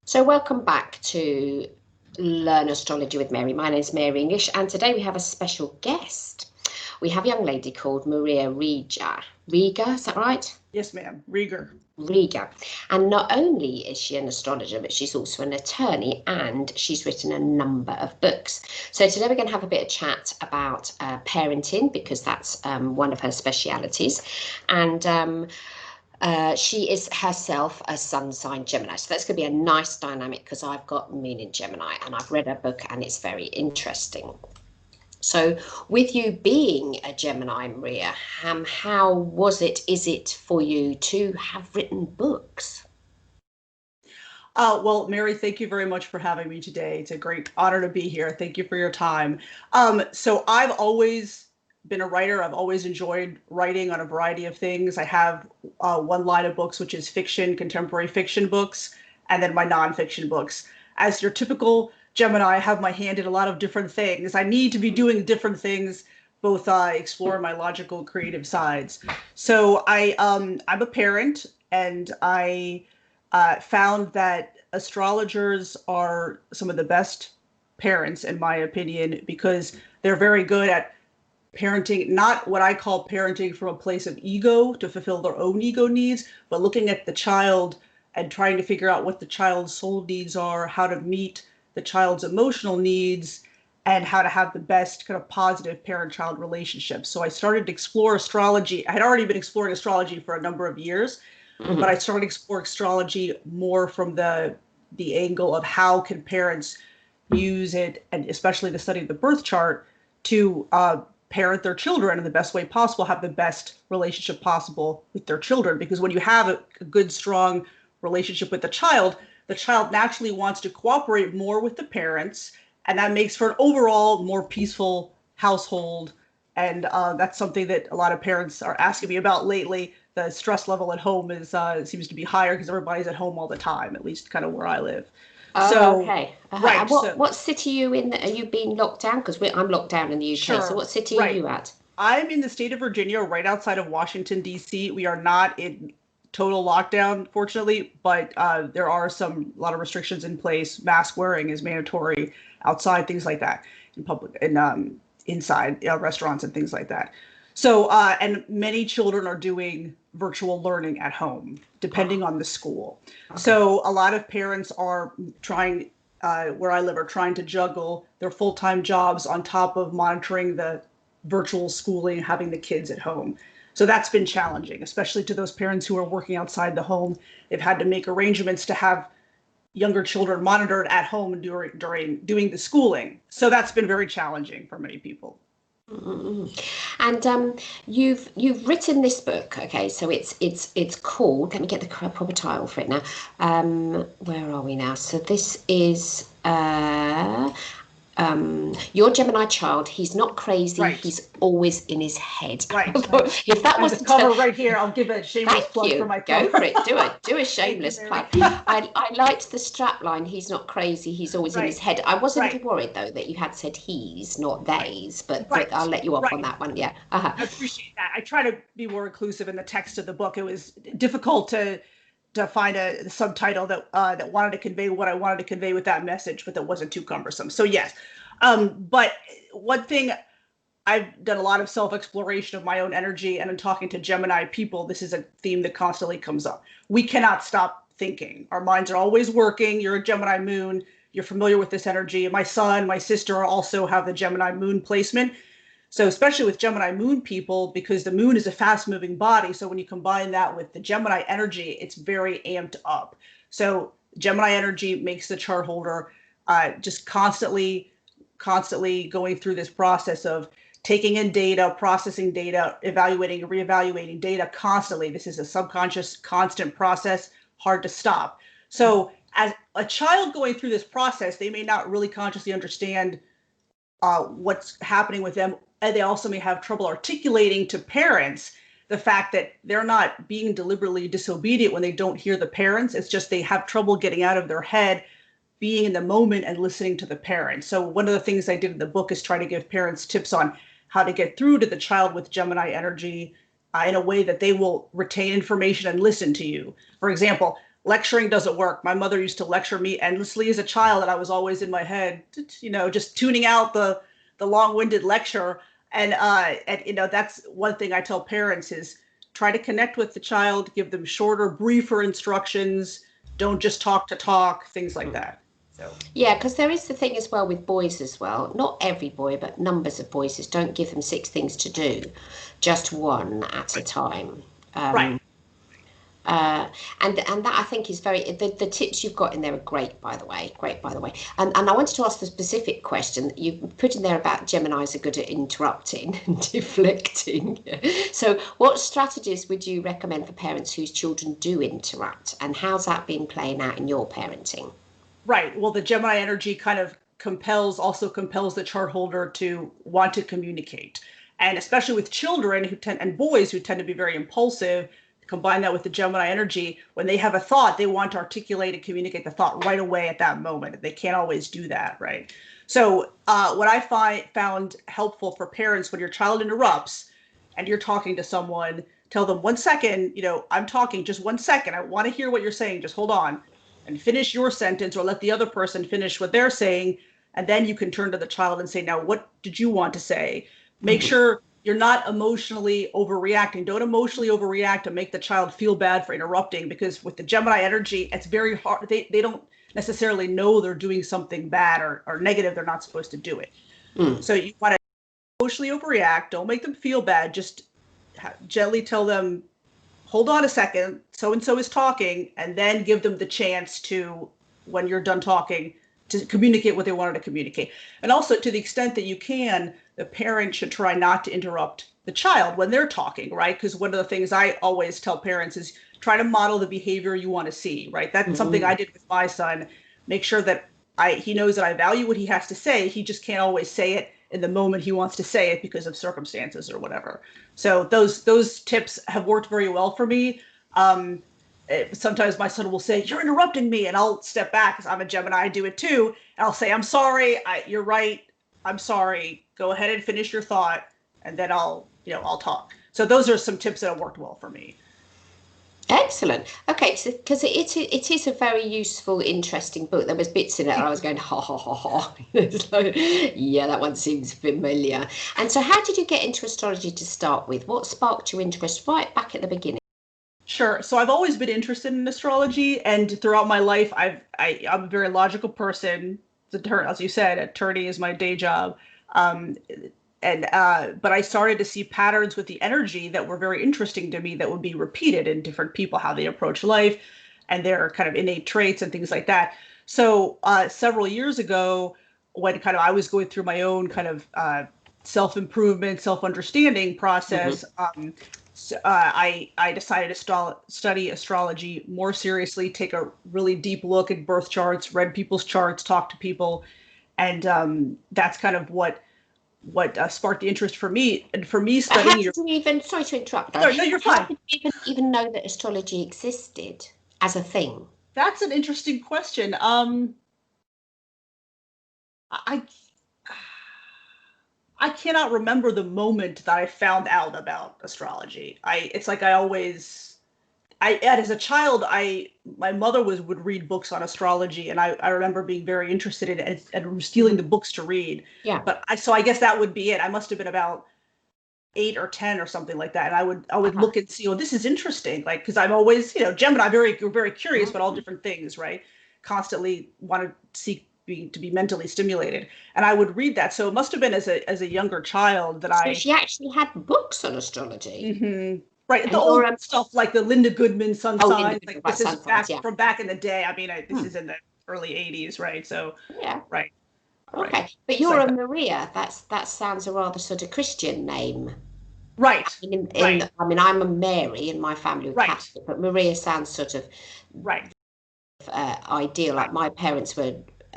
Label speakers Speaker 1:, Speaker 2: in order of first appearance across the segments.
Speaker 1: So welcome back to Learn Astrology with Mary. My name is Mary English, and today we have a special guest. We have a young lady called Maria Rieger. Rieger, is that right?
Speaker 2: Yes, ma'am. Rieger.
Speaker 1: Rieger. And not only is she an astrologer, but she's also an attorney, and she's written a number of books. So today we're going to have a bit of chat about parenting, because that's one of her specialities. And she is herself a sun sign Gemini. So that's going to be a nice dynamic, because I've got Moon in Gemini and I've read her book and it's very interesting. So with you being a Gemini, Maria, how is it for you to have written books?
Speaker 2: Well, Mary, thank you very much for having me today. It's a great honor to be here. Thank you for your time. So I've always been a writer. I've always enjoyed writing on a variety of things. I have one line of books, which is fiction, contemporary fiction books, and then my nonfiction books. As your typical Gemini, I have my hand in a lot of different things. I need to be doing different things, both explore my logical, creative sides. So I'm a parent, and I found that astrologers are some of the best parents, in my opinion, because they're very good at parenting, not what I call parenting from a place of ego to fulfill their own ego needs, but looking at the child and trying to figure out what the child's soul needs are, how to meet the child's emotional needs, and how to have the best kind of positive parent-child relationship. So I started to explore astrology. I had already been exploring astrology for a number of years, but I started to explore astrology more from the angle of how can parents use it, and especially the study of the birth chart, to parent their children in the best way possible, have the best relationship possible with their children. Because when you have a good, strong relationship with the child naturally wants to cooperate more with the parents, and that makes for an overall more peaceful household. And that's something that a lot of parents are asking me about lately. The stress level at home is seems to be higher because everybody's at home all the time, at least kind of where I live.
Speaker 1: Oh,
Speaker 2: So,
Speaker 1: okay.
Speaker 2: right.
Speaker 1: And what city are you in? Are you being locked down? Because I'm locked down in the UK. So
Speaker 2: Sure.
Speaker 1: what city are
Speaker 2: Right.
Speaker 1: you at?
Speaker 2: I'm in the state of Virginia, right outside of Washington, D.C. We are not in total lockdown, fortunately, but there are a lot of restrictions in place. Mask wearing is mandatory outside, things like that, in public, and inside restaurants and things like that. So, and many children are doing virtual learning at home, depending on the school.
Speaker 1: Okay.
Speaker 2: So, a lot of parents are trying, where I live, are trying to juggle their full-time jobs on top of monitoring the virtual schooling, having the kids at home. So that's been challenging, especially to those parents who are working outside the home. They've had to make arrangements to have younger children monitored at home during doing the schooling. So that's been very challenging for many people.
Speaker 1: Mm-mm. And you've written this book, okay? So it's called. Let me get the proper title for it now. Where are we now? So this is your Gemini child. He's not crazy.
Speaker 2: Right,
Speaker 1: He's always in his head.
Speaker 2: right.
Speaker 1: If that
Speaker 2: And the
Speaker 1: wasn't
Speaker 2: cover right here, I'll give a shameless
Speaker 1: thank
Speaker 2: plug for
Speaker 1: you.
Speaker 2: my
Speaker 1: Go for
Speaker 2: cover.
Speaker 1: it. Do a
Speaker 2: Thank you,
Speaker 1: shameless
Speaker 2: Mary.
Speaker 1: plug. I liked the strap line. He's not crazy. He's always in his
Speaker 2: Right,
Speaker 1: head. I was a little
Speaker 2: right,
Speaker 1: worried though that you had said he's, not
Speaker 2: right,
Speaker 1: theys, but I'll
Speaker 2: right,
Speaker 1: let you off on
Speaker 2: right.
Speaker 1: that one. Yeah.
Speaker 2: I appreciate that. I try to be more inclusive in the text of the book. It was difficult to find a subtitle that wanted to convey what I wanted to convey with that message, but that wasn't too cumbersome. So yes, but one thing, I've done a lot of self exploration of my own energy, and in talking to Gemini people, this is a theme that constantly comes up. We cannot stop thinking. Our minds are always working. You're a Gemini moon. You're familiar with this energy. My son, my sister also have the Gemini moon placement. So especially with Gemini moon people, because the moon is a fast moving body. So when you combine that with the Gemini energy, it's very amped up. So Gemini energy makes the chart holder just constantly going through this process of taking in data, processing data, evaluating and reevaluating data constantly. This is a subconscious, constant process, hard to stop. So as a child going through this process, they may not really consciously understand what's happening with them. And they also may have trouble articulating to parents the fact that they're not being deliberately disobedient when they don't hear the parents. It's just they have trouble getting out of their head, being in the moment and listening to the parents. So one of the things I did in the book is try to give parents tips on how to get through to the child with Gemini energy in a way that they will retain information and listen to you. For example, lecturing doesn't work. My mother used to lecture me endlessly as a child, and I was always in my head, just tuning out the long-winded lecture. And that's one thing I tell parents is try to connect with the child, give them shorter, briefer instructions. Don't just talk to talk, things like that. So
Speaker 1: Yeah, because there is the thing as well with boys as well. Not every boy, but numbers of boys is don't give them 6 things to do, just one at a time.
Speaker 2: right.
Speaker 1: And that I think is the tips you've got in there are great, by the way. Great, by the way. And I wanted to ask the specific question that you put in there about Geminis are good at interrupting and deflecting. So what strategies would you recommend for parents whose children do interrupt? And how's that been playing out in your parenting?
Speaker 2: Right. Well, the Gemini energy kind of also compels the chart holder to want to communicate. And especially with children and boys who tend to be very impulsive, combine that with the Gemini energy, when they have a thought, they want to articulate and communicate the thought right away at that moment. They can't always do that, right? So what I found helpful for parents when your child interrupts and you're talking to someone, tell them 1 second, I'm talking, just 1 second. I want to hear what you're saying. Just hold on and finish your sentence or let the other person finish what they're saying. And then you can turn to the child and say, now, what did you want to say? Make sure you're not emotionally overreacting. Don't emotionally overreact to make the child feel bad for interrupting, because with the Gemini energy, it's very hard. They don't necessarily know they're doing something bad or negative. They're not supposed to do it. So you want to emotionally overreact. Don't make them feel bad. Just gently tell them, hold on a second, so-and-so is talking, and then give them the chance to, when you're done talking, to communicate what they wanted to communicate. And also, to the extent that you can, the parent should try not to interrupt the child when they're talking, right? Because one of the things I always tell parents is try to model the behavior you want to see, right? That's something I did with my son. Make sure that he knows that I value what he has to say. He just can't always say it in the moment he wants to say it because of circumstances or whatever. So those tips have worked very well for me. Sometimes my son will say, "You're interrupting me," and I'll step back because I'm a Gemini. I do it too, and I'll say, "I'm sorry. You're right. I'm sorry. Go ahead and finish your thought, and then I'll talk." So those are some tips that have worked well for me.
Speaker 1: Excellent. Okay, so because it is a very useful, interesting book. There was bits in it, and I was going ha ha ha ha. It's like, yeah, that one seems familiar. And so, how did you get into astrology to start with? What sparked your interest right back at the beginning?
Speaker 2: Sure. So I've always been interested in astrology, and throughout my life, I'm a very logical person. As you said, attorney is my day job. But I started to see patterns with the energy that were very interesting to me that would be repeated in different people, how they approach life and their kind of innate traits and things like that. So several years ago, when kind of I was going through my own kind of self-improvement, self-understanding process, I decided to study astrology more seriously, take a really deep look at birth charts, read people's charts, talk to people. And that's kind of what sparked the interest for me. And for me,
Speaker 1: How
Speaker 2: studying
Speaker 1: did you even, sorry to interrupt, though,
Speaker 2: no, you're
Speaker 1: how
Speaker 2: fine.
Speaker 1: did you even know that astrology existed as a thing?
Speaker 2: That's an interesting question. I I cannot remember the moment that I found out about astrology. It's like as a child, my mother would read books on astrology, and I remember being very interested in it and stealing the books to read.
Speaker 1: Yeah.
Speaker 2: But I guess that would be it. I must have been about 8 or 10 or something like that. And I would look and see, oh, this is interesting. Like, because I'm always, Gemini, very, very curious about all different things, right? Constantly want to seek to be mentally stimulated. And I would read that. So it must have been as a younger child that
Speaker 1: So she actually had books on astrology.
Speaker 2: Right,
Speaker 1: And
Speaker 2: the old stuff like the Linda Goodman sun signs,
Speaker 1: Linda
Speaker 2: like
Speaker 1: Goodman
Speaker 2: this is
Speaker 1: sun signs, yeah.
Speaker 2: from back in the day. I mean, this is in the early '80s, right? So,
Speaker 1: Yeah.
Speaker 2: right.
Speaker 1: Okay,
Speaker 2: Right.
Speaker 1: but you're a Maria. That sounds a rather sort of Christian name.
Speaker 2: Right.
Speaker 1: I mean, I'm a Mary in my family,
Speaker 2: Right.
Speaker 1: Catholic, but Maria sounds sort of
Speaker 2: right.
Speaker 1: Ideal. Like my parents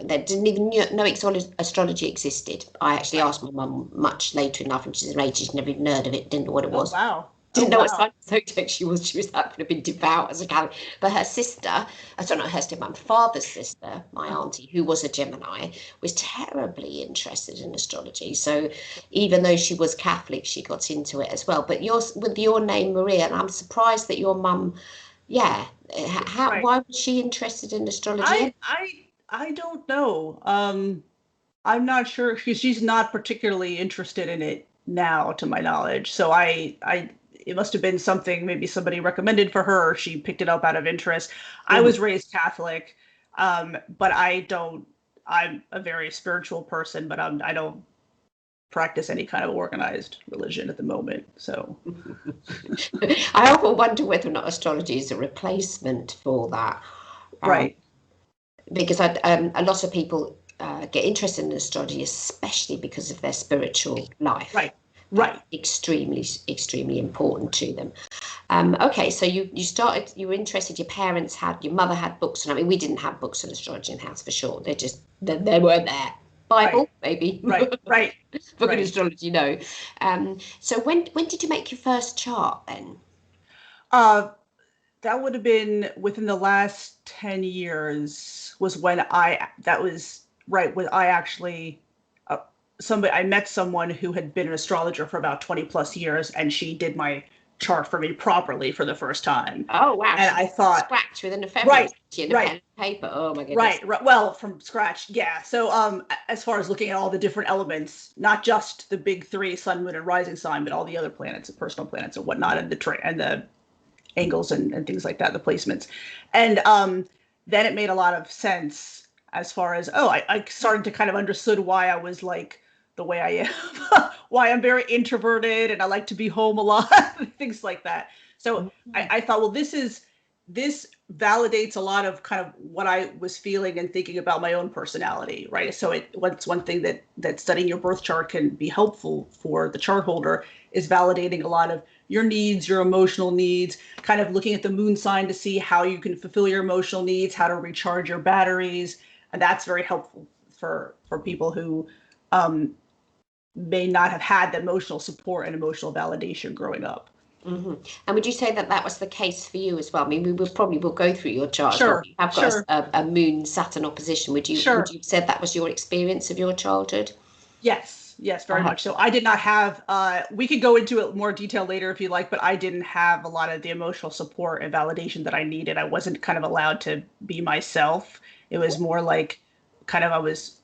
Speaker 1: they didn't even know astrology existed. I actually asked my mum much later in life, and she's an age, she's never even heard of it, didn't know what it was.
Speaker 2: Oh, wow.
Speaker 1: Didn't know what sign of zodiac she was. She was that would have been devout as a Catholic. But her sister, I don't know her sister, my father's sister, my auntie, who was a Gemini, was terribly interested in astrology. So even though she was Catholic, she got into it as well. But with your name, Maria, and I'm surprised that your mum Yeah.
Speaker 2: Right.
Speaker 1: Why was she interested in astrology?
Speaker 2: I don't know. I'm not sure because she's not particularly interested in it now, to my knowledge. So it must have been something maybe somebody recommended for her, or she picked it up out of interest. I
Speaker 1: Mhm.
Speaker 2: was raised Catholic, but I'm a very spiritual person, but I don't practice any kind of organized religion at the moment. So,
Speaker 1: I often wonder whether or not astrology is a replacement for that. Um,
Speaker 2: right,
Speaker 1: because a lot of people get interested in astrology, especially because of their spiritual life.
Speaker 2: right, right.
Speaker 1: Extremely important to them. Okay, so you were interested. Your mother had books, and I mean, we didn't have books on astrology in the house for sure. They weren't there.
Speaker 2: Right,
Speaker 1: Bible, maybe.
Speaker 2: right, right,
Speaker 1: Book of
Speaker 2: right.
Speaker 1: astrology, no. So when did you make your first chart then?
Speaker 2: Uh, that would have been within the last 10 years was when that was right when I actually uh, I met someone who had been an astrologer for about 20 plus years, and she did my chart for me properly for the first time.
Speaker 1: Oh wow,
Speaker 2: And
Speaker 1: she
Speaker 2: I
Speaker 1: did from
Speaker 2: thought,
Speaker 1: scratch with an ephemeris
Speaker 2: right,
Speaker 1: and a pen
Speaker 2: right,
Speaker 1: and paper. Oh my goodness.
Speaker 2: right. Well, from scratch, yeah. So, as far as looking at all the different elements, not just the big three, sun, moon, and rising sign, but all the other planets and personal planets and whatnot, and the angles and things like that, the placements. And then it made a lot of sense as far as, I started to kind of understood why I was like the way I am, why I'm very introverted and I like to be home a lot, things like that. So
Speaker 1: Mhm.
Speaker 2: I thought, well, this validates a lot of kind of what I was feeling and thinking about my own personality, right? So what's one thing that studying your birth chart can be helpful for the chart holder is validating a lot of your needs, your emotional needs, kind of looking at the moon sign to see how you can fulfill your emotional needs, how to recharge your batteries. And that's very helpful for people who may not have had the emotional support and emotional validation growing up.
Speaker 1: Hmm. And would you say that that was the case for you as well? I mean, will go through your chart as well.
Speaker 2: Sure,
Speaker 1: But you have got
Speaker 2: sure,
Speaker 1: a moon Saturn opposition. Would
Speaker 2: sure.
Speaker 1: you have said that was your experience of your childhood?
Speaker 2: Yes, yes, very
Speaker 1: Uh,
Speaker 2: much so. I did not have, we could go into it more detail later if you like, but I didn't have a lot of the emotional support and validation that I needed. I wasn't kind of allowed to be myself. It was more like kind of, I was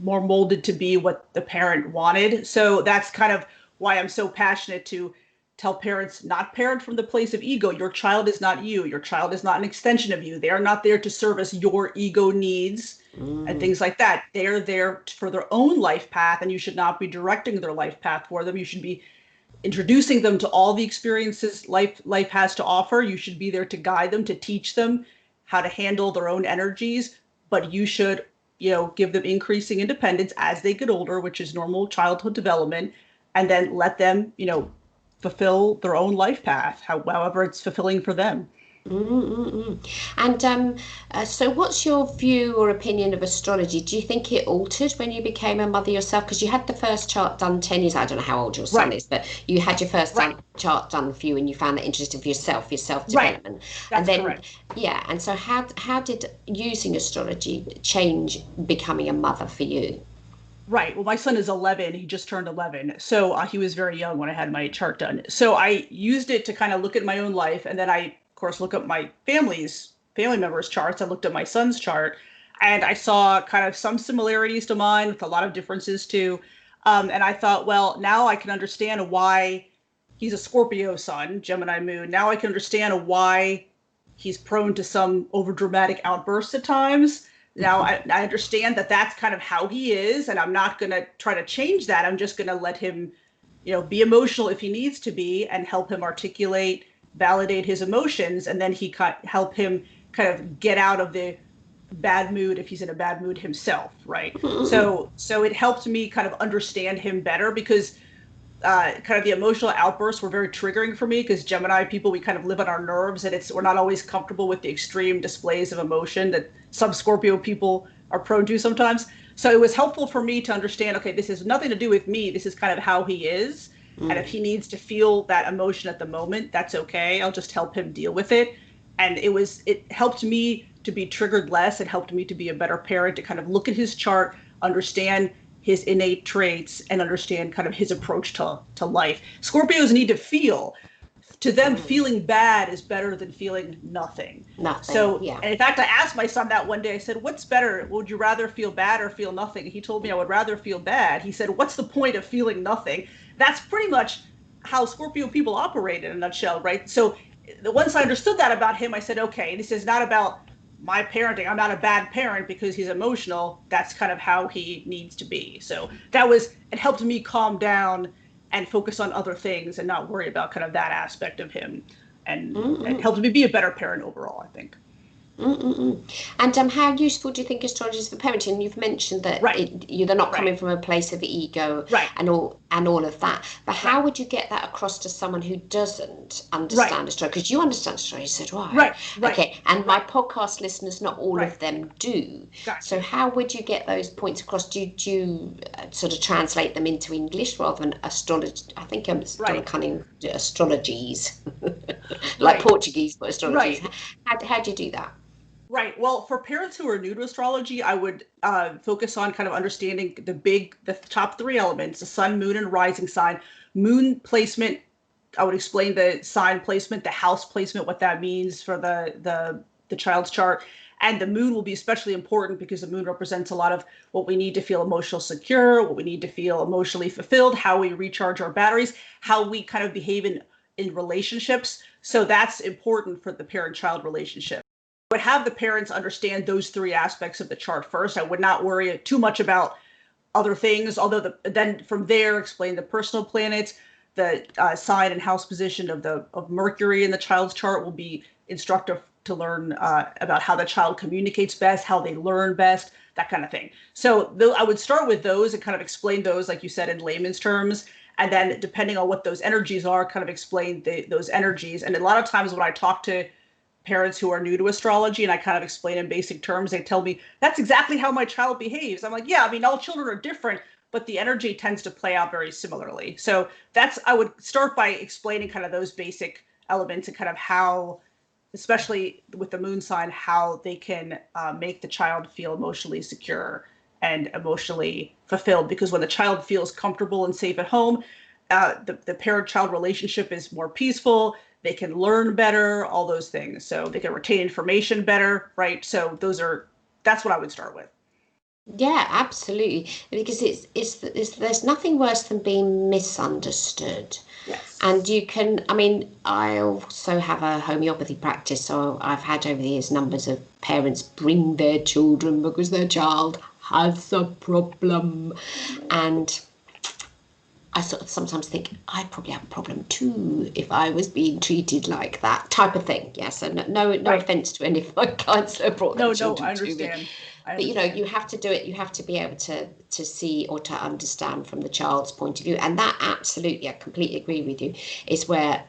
Speaker 2: more molded to be what the parent wanted. So that's kind of why I'm so passionate to tell parents not parent from the place of ego. Your child is not you. Your child is not an extension of you. They are not there to service your ego needs and
Speaker 1: mm,
Speaker 2: things like that. They are there for their own life path, and you should not be directing their life path for them. You should be introducing them to all the experiences life has to offer. You should be there to guide them, to teach them how to handle their own energies, but you should, give them increasing independence as they get older, which is normal childhood development, and then let them, fulfill their own life path, however it's fulfilling for them.
Speaker 1: And so, what's your view or opinion of astrology? Do you think it altered when you became a mother yourself? Because you had the first chart done 10 years. I don't know how old your son
Speaker 2: Right,
Speaker 1: is, but you had your first
Speaker 2: right,
Speaker 1: chart done for you, and you found that interesting for yourself, your self
Speaker 2: right.
Speaker 1: development. And
Speaker 2: That's
Speaker 1: then,
Speaker 2: correct.
Speaker 1: yeah. And so, how did using astrology change becoming a mother for you?
Speaker 2: Right. Well, my son is 11. He just turned 11. So he was very young when I had my chart done. So I used it to kind of look at my own life. And then I, of course, look at my family members' charts. I looked at my son's chart and I saw kind of some similarities to mine with a lot of differences too. And I thought, well, now I can understand why he's a Scorpio sun, Gemini moon. Now I can understand why he's prone to some overdramatic outbursts at times. Now I understand that that's kind of how he is, and I'm not going to try to change that. I'm just going to let him, be emotional if he needs to be, and help him articulate, validate his emotions, and then help him kind of get out of the bad mood if he's in a bad mood himself, right? So it helped me kind of understand him better because kind of the emotional outbursts were very triggering for me because Gemini people, we kind of live on our nerves and we're not always comfortable with the extreme displays of emotion that some Scorpio people are prone to sometimes. So it was helpful for me to understand, okay, this has nothing to do with me. This is kind of how he is. And if
Speaker 1: Mm.
Speaker 2: he needs to feel that emotion at the moment, that's okay. I'll just help him deal with it. And it helped me to be triggered less. It helped me to be a better parent, to kind of look at his chart, understand his innate traits and understand kind of his approach to life. Scorpios need to feel. to them, feeling bad is better than feeling nothing. So,
Speaker 1: Yeah.
Speaker 2: and in fact, I asked my son that one day. I said, what's better? Would you rather feel bad or feel nothing? He told me I would rather feel bad. He said, what's the point of feeling nothing? That's pretty much how Scorpio people operate in a nutshell, right? So once I understood that about him, I said, okay, this is not about my parenting. I'm not a bad parent because he's emotional. That's kind of how he needs to be. So it helped me calm down and focus on other things and not worry about kind of that aspect of him. And it helped me be a better parent overall, I think.
Speaker 1: And how useful do you think astrology is for parenting? You've mentioned that they're not coming from a place of ego and all of that. But how would you get that across to someone who doesn't understand astrology? Because you understand astrology, you said, right. Okay. And my podcast listeners, not all of them do.
Speaker 2: Gotcha.
Speaker 1: So how would you get those points across? Do you sort of translate them into English rather than astrology? I think I'm cunning astrologies, like Portuguese, but astrologies. How do you do that?
Speaker 2: Right. Well, for parents who are new to astrology, I would focus on kind of understanding the top three elements: the sun, moon, and rising sign. Moon placement, I would explain the sign placement, the house placement, what that means for the child's chart. And the moon will be especially important because the moon represents a lot of what we need to feel emotionally secure, what we need to feel emotionally fulfilled, how we recharge our batteries, how we kind of behave in relationships. So that's important for the parent-child relationship. I would have the parents understand those three aspects of the chart first. I would not worry too much about other things, although then from there explain the personal planets, the sign and house position of Mercury in the child's chart will be instructive to learn about how the child communicates best, how they learn best, that kind of thing. So I would start with those and kind of explain those, like you said, in layman's terms. And then depending on what those energies are, kind of explain those energies. And a lot of times when I talk to parents who are new to astrology and I kind of explain in basic terms, they tell me that's exactly how my child behaves. I'm like, yeah, I mean, all children are different, but the energy tends to play out very similarly. So I would start by explaining kind of those basic elements and kind of how, especially with the moon sign, how they can make the child feel emotionally secure and emotionally fulfilled. Because when the child feels comfortable and safe at home, the parent-child relationship is more peaceful. They can learn better, all those things. So they can retain information better, right? So that's what I would start with.
Speaker 1: Yeah, absolutely. Because it's there's nothing worse than being misunderstood.
Speaker 2: Yes.
Speaker 1: And I also have a homeopathy practice, so I've had over the years numbers of parents bring their children because their child has a problem. And I sort of sometimes think I'd probably have a problem too if I was being treated like that type of thing. Yes, and no offense to any of my clients that brought their children to me. But you have to do it. You have to be able to see or to understand from the child's point of view, and that absolutely, I completely agree with you, is where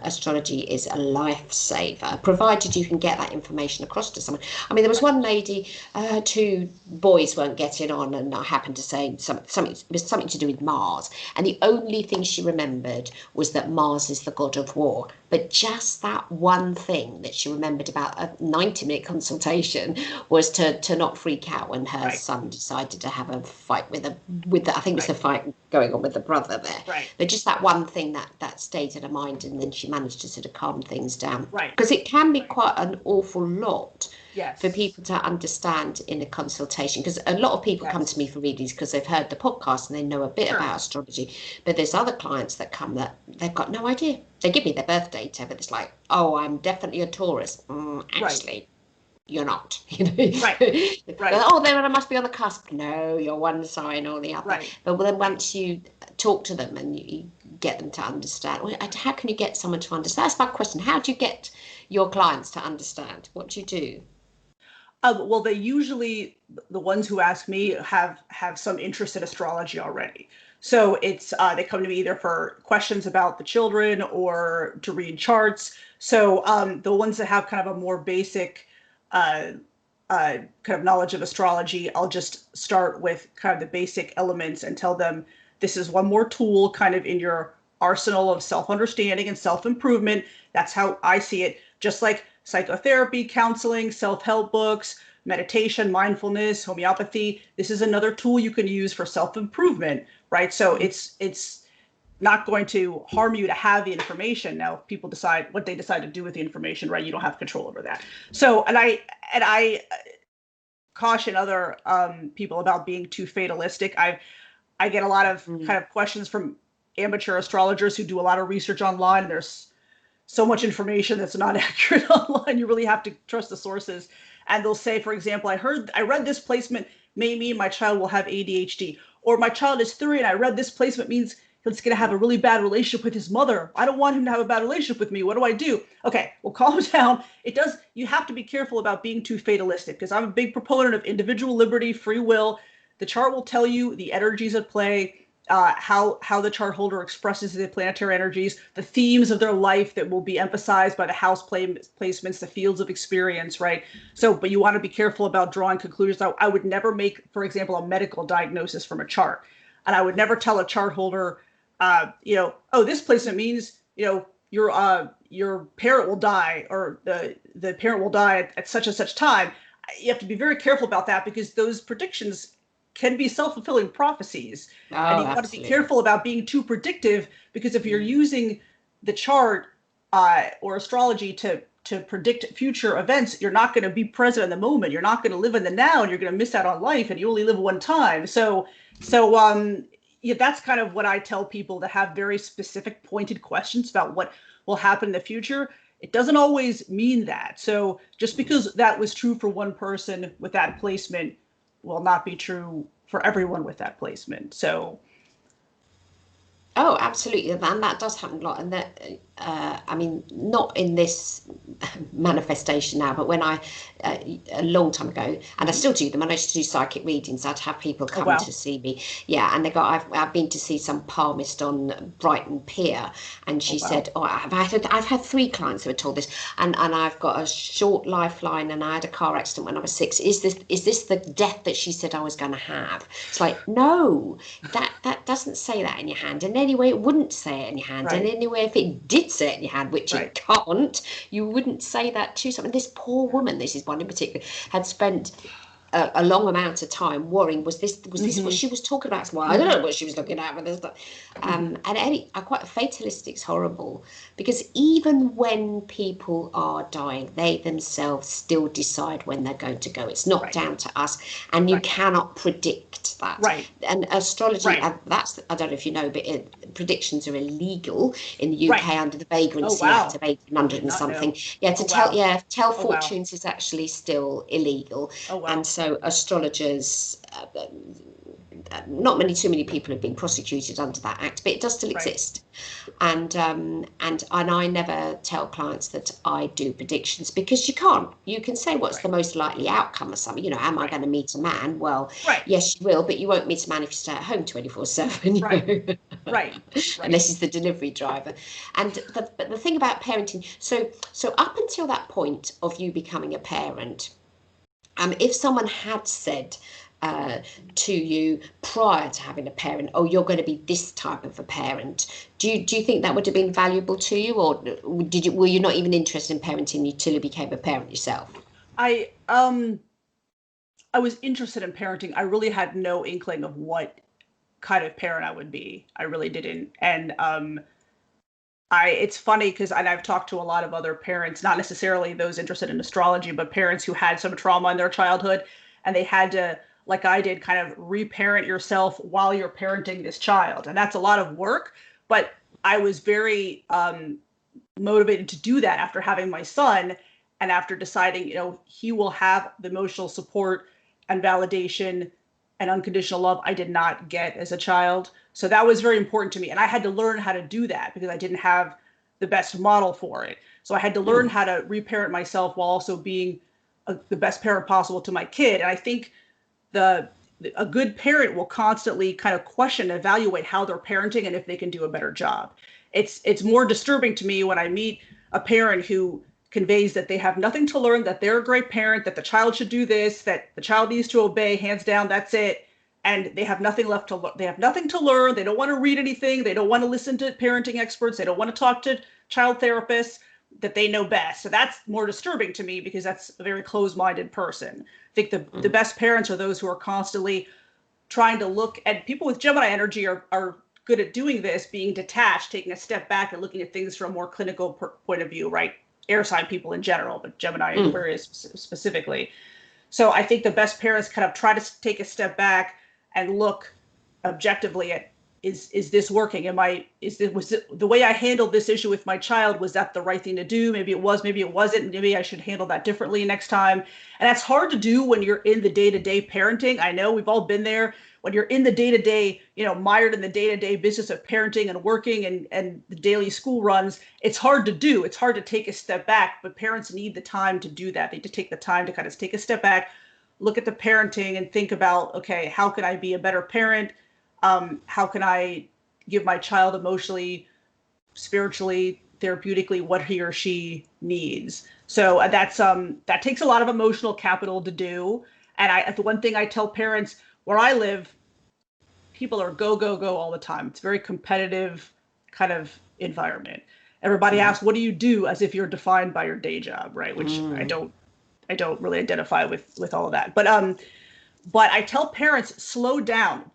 Speaker 1: astrology is a lifesaver, provided you can get that information across to someone. I mean, there was one lady, her two boys weren't getting on, and I happened to say something. It was something to do with Mars, and the only thing she remembered was that Mars is the god of war. But just that one thing that she remembered about a 90-minute consultation was to not freak out when her son decided to have a fight with I think it was the fight going on with the brother there.
Speaker 2: Right.
Speaker 1: But just that one thing that stayed in her mind, and then she managed to sort of calm things down.
Speaker 2: Right.
Speaker 1: Because it can be quite an awful lot
Speaker 2: Yes.
Speaker 1: for people to understand in a consultation, because a lot of people come to me for readings because they've heard the podcast and they know a bit about astrology, but there's other clients that come that they've got no idea. They give me their birth data, but it's like, oh, I'm definitely a Taurus. Actually, you're not. Oh, then I must be on the cusp. No, you're one sign or the other. But then once you talk to them and you get them to understand, how can you get someone to understand? That's my question. How do you get your clients to understand? What do you do?
Speaker 2: Well, they usually, the ones who ask me have some interest in astrology already. So it's they come to me either for questions about the children or to read charts. So the ones that have kind of a more basic kind of knowledge of astrology, I'll just start with kind of the basic elements and tell them this is one more tool kind of in your arsenal of self-understanding and self-improvement. That's how I see it. Just like psychotherapy, counseling, self-help books, meditation, mindfulness, homeopathy. This is another tool you can use for self-improvement, right? So it's not going to harm you to have the information. Now, if people decide what they decide to do with the information, right? You don't have control over that. So, and I caution other people about being too fatalistic. I get a lot of kind of questions from amateur astrologers who do a lot of research online. There's so much information that's not accurate online. You really have to trust the sources. And they'll say, for example, I read this placement may mean my child will have ADHD, or my child is 3 and I read this placement means he's going to have a really bad relationship with his mother. I don't want him to have a bad relationship with me. What do I do? Okay, well, calm down. You have to be careful about being too fatalistic, because I'm a big proponent of individual liberty, free will. The chart will tell you the energies at play, how the chart holder expresses the planetary energies, the themes of their life that will be emphasized by the house placements, the fields of experience, right? So, but you want to be careful about drawing conclusions. I would never make, for example, a medical diagnosis from a chart. And I would never tell a chart holder, oh, this placement means, your parent will die, or the parent will die at such and such time. You have to be very careful about that, because those predictions can be self-fulfilling prophecies.
Speaker 1: Oh,
Speaker 2: and you want to be careful about being too predictive, because if you're using the chart or astrology to predict future events, you're not going to be present in the moment. You're not going to live in the now, and you're going to miss out on life, and you only live one time. So yeah, that's kind of what I tell people that have very specific, pointed questions about what will happen in the future. It doesn't always mean that. So just because that was true for one person with that placement will not be true for everyone with that placement. So
Speaker 1: Oh, absolutely, and that does happen a lot. And that, I mean, not in this manifestation now, but when a long time ago, and I still do them. I used to do psychic readings. I'd have people come to see me, yeah, and they got. I've been to see some palmist on Brighton Pier, and she said, "Oh, I've had 3 clients who were told this, and I've got a short lifeline, and I had a car accident when I was 6. Is this the death that she said I was going to have?" It's like, no, that doesn't say that in your hand, and anyway, it wouldn't say it in your hand, and anyway, if it did say it in your hand, which it can't, you wouldn't say that to someone. This poor woman, this is one in particular, had spent a long amount of time worrying, was this what she was talking about? Well, I don't know what she was looking at, but there's and quite fatalistic's horrible, because even when people are dying, they themselves still decide when they're going to go. It's not down to us, and you cannot predict that. And astrology, that's, I don't know if you know, but predictions are illegal in the UK under the Vagrancy Act of 1800 and something. Tell fortunes is actually still illegal. And so astrologers, not too many people have been prosecuted under that act, but it does still exist. And I never tell clients that I do predictions, because you can't. You can say what's the most likely outcome of something. Am I going to meet a man? Well, yes, you will, but you won't meet a man if you stay at home 24/7. Unless he's the delivery driver. And but the thing about parenting, so up until that point of you becoming a parent, if someone had said to you prior to having a parent, oh, you're going to be this type of a parent, do you think that would have been valuable to you, or were you not even interested in parenting until you became a parent yourself?
Speaker 2: I was interested in parenting. I really had no inkling of what kind of parent I would be. I really didn't. And it's funny because I've talked to a lot of other parents, not necessarily those interested in astrology, but parents who had some trauma in their childhood, and they had to, like I did, kind of reparent yourself while you're parenting this child. And that's a lot of work, but I was very motivated to do that after having my son, and after deciding, he will have the emotional support and validation and unconditional love I did not get as a child. So that was very important to me. And I had to learn how to do that because I didn't have the best model for it. So I had to learn how to reparent myself while also being the best parent possible to my kid. And I think a good parent will constantly kind of question, evaluate how they're parenting and if they can do a better job. It's more disturbing to me when I meet a parent who conveys that they have nothing to learn, that they're a great parent, that the child should do this, that the child needs to obey, hands down, that's it. And they have nothing left to learn. They have nothing to learn. They don't want to read anything. They don't want to listen to parenting experts. They don't want to talk to child therapists, that they know best. So that's more disturbing to me, because that's a very closed-minded person. I think the best parents are those who are constantly trying to look at people with Gemini energy are good at doing this, being detached, taking a step back and looking at things from a more clinical point of view, right? Air sign people in general, but Gemini and Aquarius specifically. So I think the best parents kind of try to take a step back and look objectively at, is this working? Was it the way I handled this issue with my child? Was that the right thing to do? Maybe it was, maybe it wasn't. Maybe I should handle that differently next time. And that's hard to do when you're in the day-to-day parenting. I know we've all been there. When you're in the day-to-day, mired in the day-to-day business of parenting and working and the daily school runs, it's hard to do. It's hard to take a step back, but parents need the time to do that. They need to take the time to kind of take a step back, look at the parenting and think about, okay, how can I be a better parent? How can I give my child emotionally, spiritually, therapeutically what he or she needs? So that takes a lot of emotional capital to do. And the one thing I tell parents, where I live, people are go, go, go all the time. It's a very competitive kind of environment. Everybody asks, what do you do, as if you're defined by your day job, right? Which I don't really identify with all of that. But I tell parents, slow down.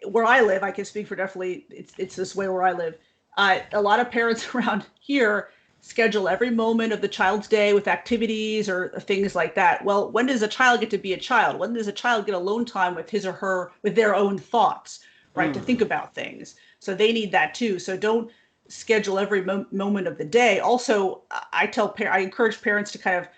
Speaker 2: Where I live, I can speak for definitely, it's this way where I live. A lot of parents around here schedule every moment of the child's day with activities or things like that. Well, when does a child get to be a child? When does a child get alone time with his or her, with their own thoughts, right? To think about things. So they need that too. So don't schedule every moment of the day. Also, I encourage parents to kind of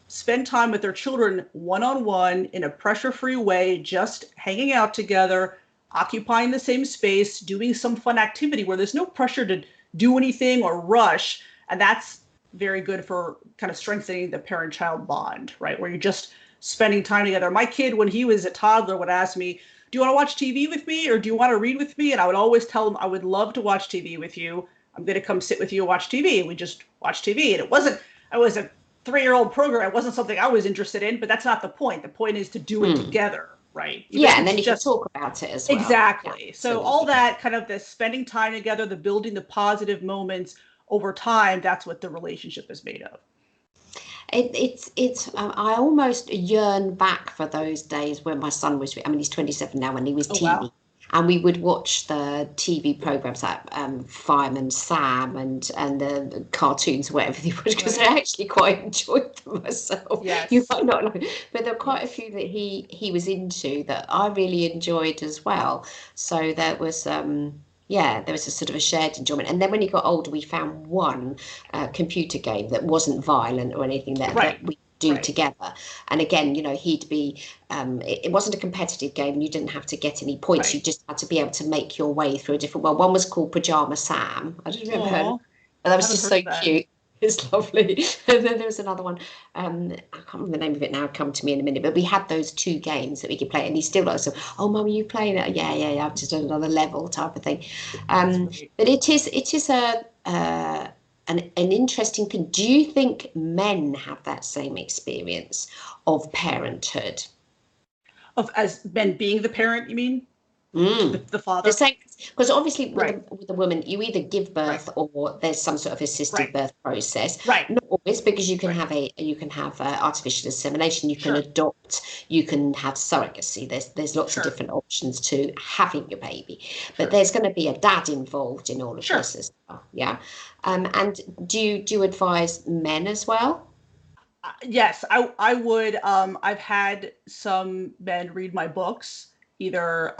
Speaker 2: spend time with their children one-on-one in a pressure-free way, just hanging out together, occupying the same space, doing some fun activity where there's no pressure to do anything or rush. And that's very good for kind of strengthening the parent-child bond, right? Where you're just spending time together. My kid, when he was a toddler, would ask me, do you want to watch TV with me or do you want to read with me? And I would always tell him, I would love to watch TV with you. I'm going to come sit with you and watch TV. And we just watch TV. And it was a 3-year-old program. It wasn't something I was interested in, but that's not the point. The point is to do it together. Right.
Speaker 1: And then you can talk about it as well.
Speaker 2: Exactly. Yeah, so all that kind of the spending time together, the building the positive moments over time, that's what the relationship is made of.
Speaker 1: I almost yearn back for those days when my son was, he's 27 now, when he was teeny. Wow. And we would watch the TV programs like Fireman Sam and the cartoons, whatever they were, because I actually quite enjoyed them myself. Yes. You might not know, but there were quite a few that he was into that I really enjoyed as well. So there was there was a sort of a shared enjoyment. And then when he got older, we found one computer game that wasn't violent or anything that we do together. And again, he'd be it wasn't a competitive game and you didn't have to get any points. You just had to be able to make your way through a different world. One was called Pajama Sam. I don't know if you've ever heard, but that was just so cute. It's lovely. And then there was another one, I can't remember the name of it now, come to me in a minute, but we had those 2 games that we could play, and he still like, so, oh mum, are you playing it? Yeah, I've just done another level type of thing. But it is an interesting thing. Do you think men have that same experience of parenthood?
Speaker 2: As men being the parent, you mean? The father?
Speaker 1: The same, because obviously with a woman, you either give birth or there's some sort of assisted birth process.
Speaker 2: Right.
Speaker 1: Not always, because you can have artificial insemination, you can adopt, you can have surrogacy. There's lots of different options to having your baby, but there's going to be a dad involved in all of this as well. Yeah. And do you advise men as well?
Speaker 2: Yes, I would. I've had some men read my books, either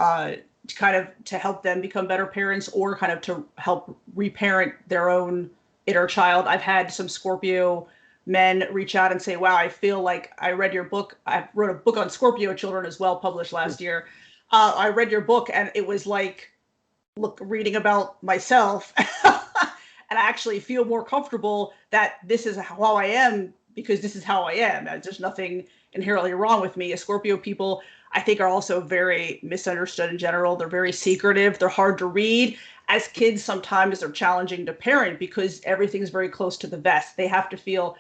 Speaker 2: kind of to help them become better parents or kind of to help reparent their own inner child. I've had some Scorpio men reach out and say, wow, I feel like I read your book. I wrote a book on Scorpio children as well, published last year. I read your book and it was like, reading about myself. And I actually feel more comfortable that this is how I am, because this is how I am. There's nothing inherently wrong with me. Scorpio people, I think, are also very misunderstood in general. They're very secretive. They're hard to read. As kids, sometimes they're challenging to parent because everything's very close to the vest. They have to feel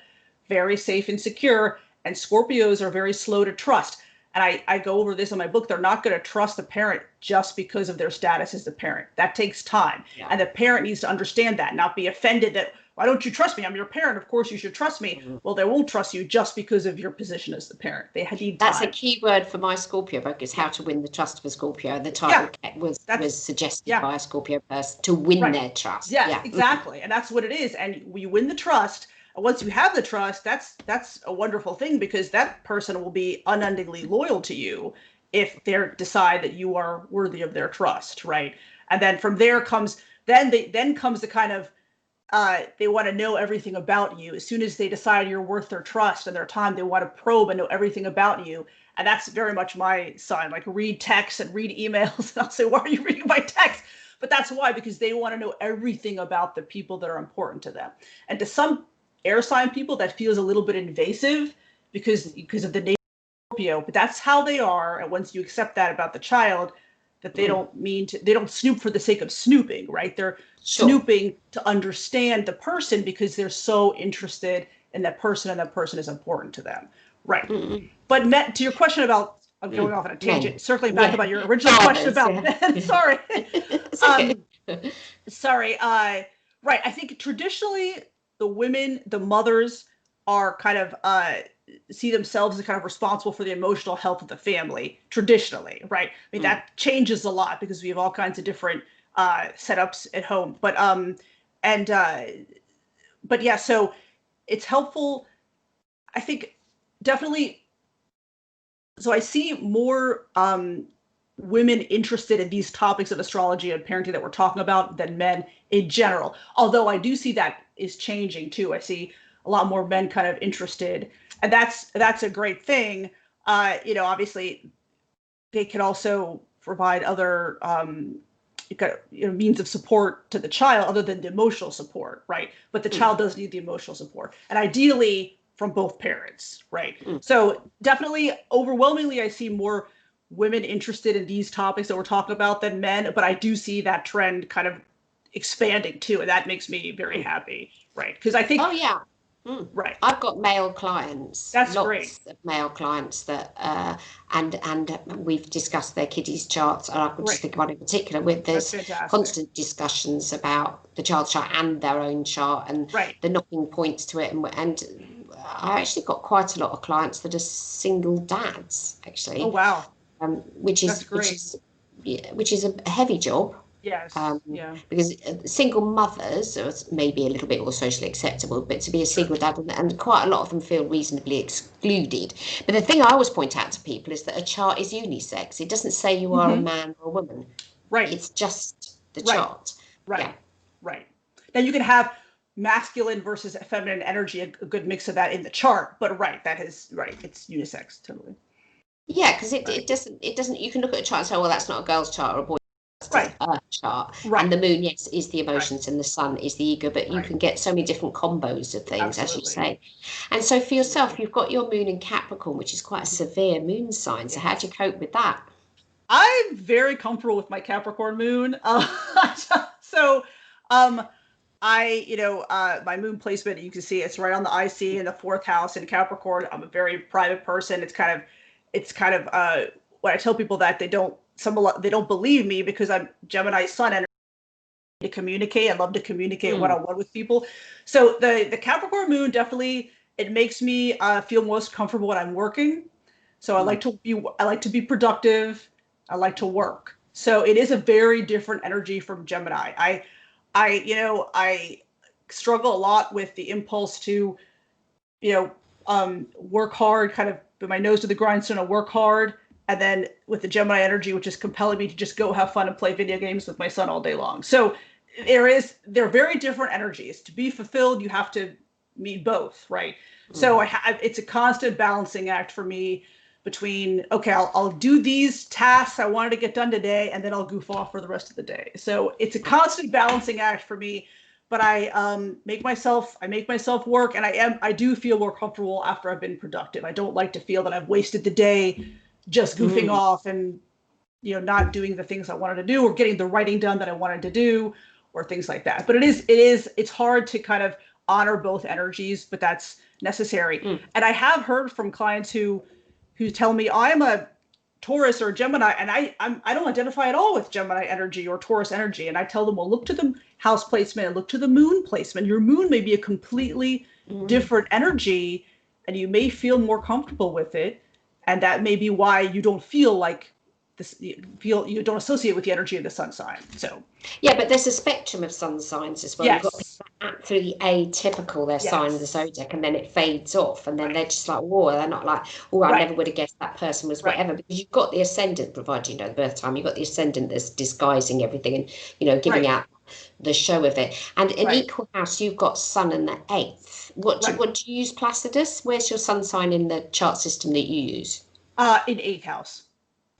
Speaker 2: very safe and secure. And Scorpios are very slow to trust. And I go over this in my book. They're not going to trust a parent just because of their status as a parent. That takes time. Yeah. And the parent needs to understand that, not be offended that, why don't you trust me? I'm your parent. Of course you should trust me. Well, they won't trust you just because of your position as the parent. They need time.
Speaker 1: That's a key word for my Scorpio book, is how to win the trust of a Scorpio. The title was suggested by a Scorpio person, to win their trust.
Speaker 2: Yes, exactly. And that's what it is. And we win the trust. And once you have the trust, that's a wonderful thing, because that person will be unendingly loyal to you if they decide that you are worthy of their trust, right? And then from there comes the kind of they want to know everything about you. As soon as they decide you're worth their trust and their time, they want to probe and know everything about you. And that's very much my sign, like read texts and read emails. And I'll say, why are you reading my text? But that's why, because they want to know everything about the people that are important to them. And to some air sign people, that feels a little bit invasive because of the nature of Scorpio, but that's how they are. And once you accept that about the child, that they they don't snoop for the sake of snooping, right? They're snooping to understand the person because they're so interested in that person, and that person is important to them, right? But to your question about, I'm going off on a tangent, circling back about your original question about men. Sorry. Sorry. Right. I think traditionally the women, the mothers, are kind of see themselves as kind of responsible for the emotional health of the family traditionally, right? I mean, that changes a lot because we have all kinds of different setups at home. But yeah, so it's helpful. I think definitely. So I see more women interested in these topics of astrology and parenting that we're talking about than men in general. Although I do see that is changing too. I see a lot more men kind of interested, and that's a great thing. Obviously, they can also provide other means of support to the child other than the emotional support, right? But the child does need the emotional support, and ideally from both parents, right? So definitely, overwhelmingly, I see more women interested in these topics that we're talking about than men, but I do see that trend kind of expanding too, and that makes me very happy, right? Because I think, right,
Speaker 1: I've got male clients.
Speaker 2: That's
Speaker 1: lots
Speaker 2: great.
Speaker 1: of male clients that and we've discussed their kiddies charts, and I could just think of one in particular with there's constant discussions about the child's chart and their own chart and the knocking points to it, and I actually got quite a lot of clients that are single dads, actually.
Speaker 2: Oh wow.
Speaker 1: Which is a heavy job.
Speaker 2: Yes.
Speaker 1: Because single mothers are maybe a little bit more socially acceptable, but to be a single dad, and quite a lot of them feel reasonably excluded. But the thing I always point out to people is that a chart is unisex. It doesn't say you are a man or a woman.
Speaker 2: Right.
Speaker 1: It's just the chart.
Speaker 2: Right.
Speaker 1: Yeah.
Speaker 2: Right. Now you can have masculine versus feminine energy, a good mix of that in the chart, but that is right. It's unisex, totally.
Speaker 1: Yeah, because it doesn't. You can look at a chart and say, well, that's not a girl's chart or a boy's chart. And the moon, yes, is the emotions, and the sun is the ego, but you can get so many different combos of things, as you say. And so for yourself, you've got your moon in Capricorn, which is quite a severe moon sign. So how do you cope with that?
Speaker 2: I'm very comfortable with my Capricorn moon. My moon placement, you can see it's right on the IC in the 4th house in Capricorn. I'm a very private person. It's kind of when I tell people that they don't believe me, because I'm Gemini sun energy to communicate. I love to communicate one-on-one with people. So the Capricorn moon definitely, it makes me feel most comfortable when I'm working. So I like to be productive. I like to work. So it is a very different energy from Gemini. I struggle a lot with the impulse to, work hard, kind of put my nose to the grindstone and work hard. And then with the Gemini energy, which is compelling me to just go have fun and play video games with my son all day long. So they're very different energies. To be fulfilled, you have to meet both, right? So it's a constant balancing act for me between, okay, I'll do these tasks I wanted to get done today, and then I'll goof off for the rest of the day. So it's a constant balancing act for me, but I make myself work, and I do feel more comfortable after I've been productive. I don't like to feel that I've wasted the day just goofing off and not doing the things I wanted to do, or getting the writing done that I wanted to do, or things like that. But it's hard to kind of honor both energies, but that's necessary. And I have heard from clients who tell me, I'm a Taurus or Gemini, and I don't identify at all with Gemini energy or Taurus energy. And I tell them, well, look to the house placement and look to the moon placement. Your moon may be a completely different energy, and you may feel more comfortable with it. And that may be why you don't feel like this, you don't associate with the energy of the sun sign. So
Speaker 1: yeah, but there's a spectrum of sun signs as well. You've got people
Speaker 2: yes,
Speaker 1: absolutely atypical, their sign of the
Speaker 2: yes,
Speaker 1: zodiac, and then it fades off, and then they're
Speaker 2: right,
Speaker 1: just like, whoa, they're not like, oh, I
Speaker 2: right,
Speaker 1: never would have guessed that person was
Speaker 2: right,
Speaker 1: whatever, because you've got the ascendant, provided you know the birth time, you've got the ascendant that's disguising everything and, giving
Speaker 2: right,
Speaker 1: out the show of it. And in
Speaker 2: right,
Speaker 1: equal house, you've got sun in the eighth.
Speaker 2: right.
Speaker 1: What do you use, Placidus? Where's your sun sign in the chart system that you use?
Speaker 2: In eighth house.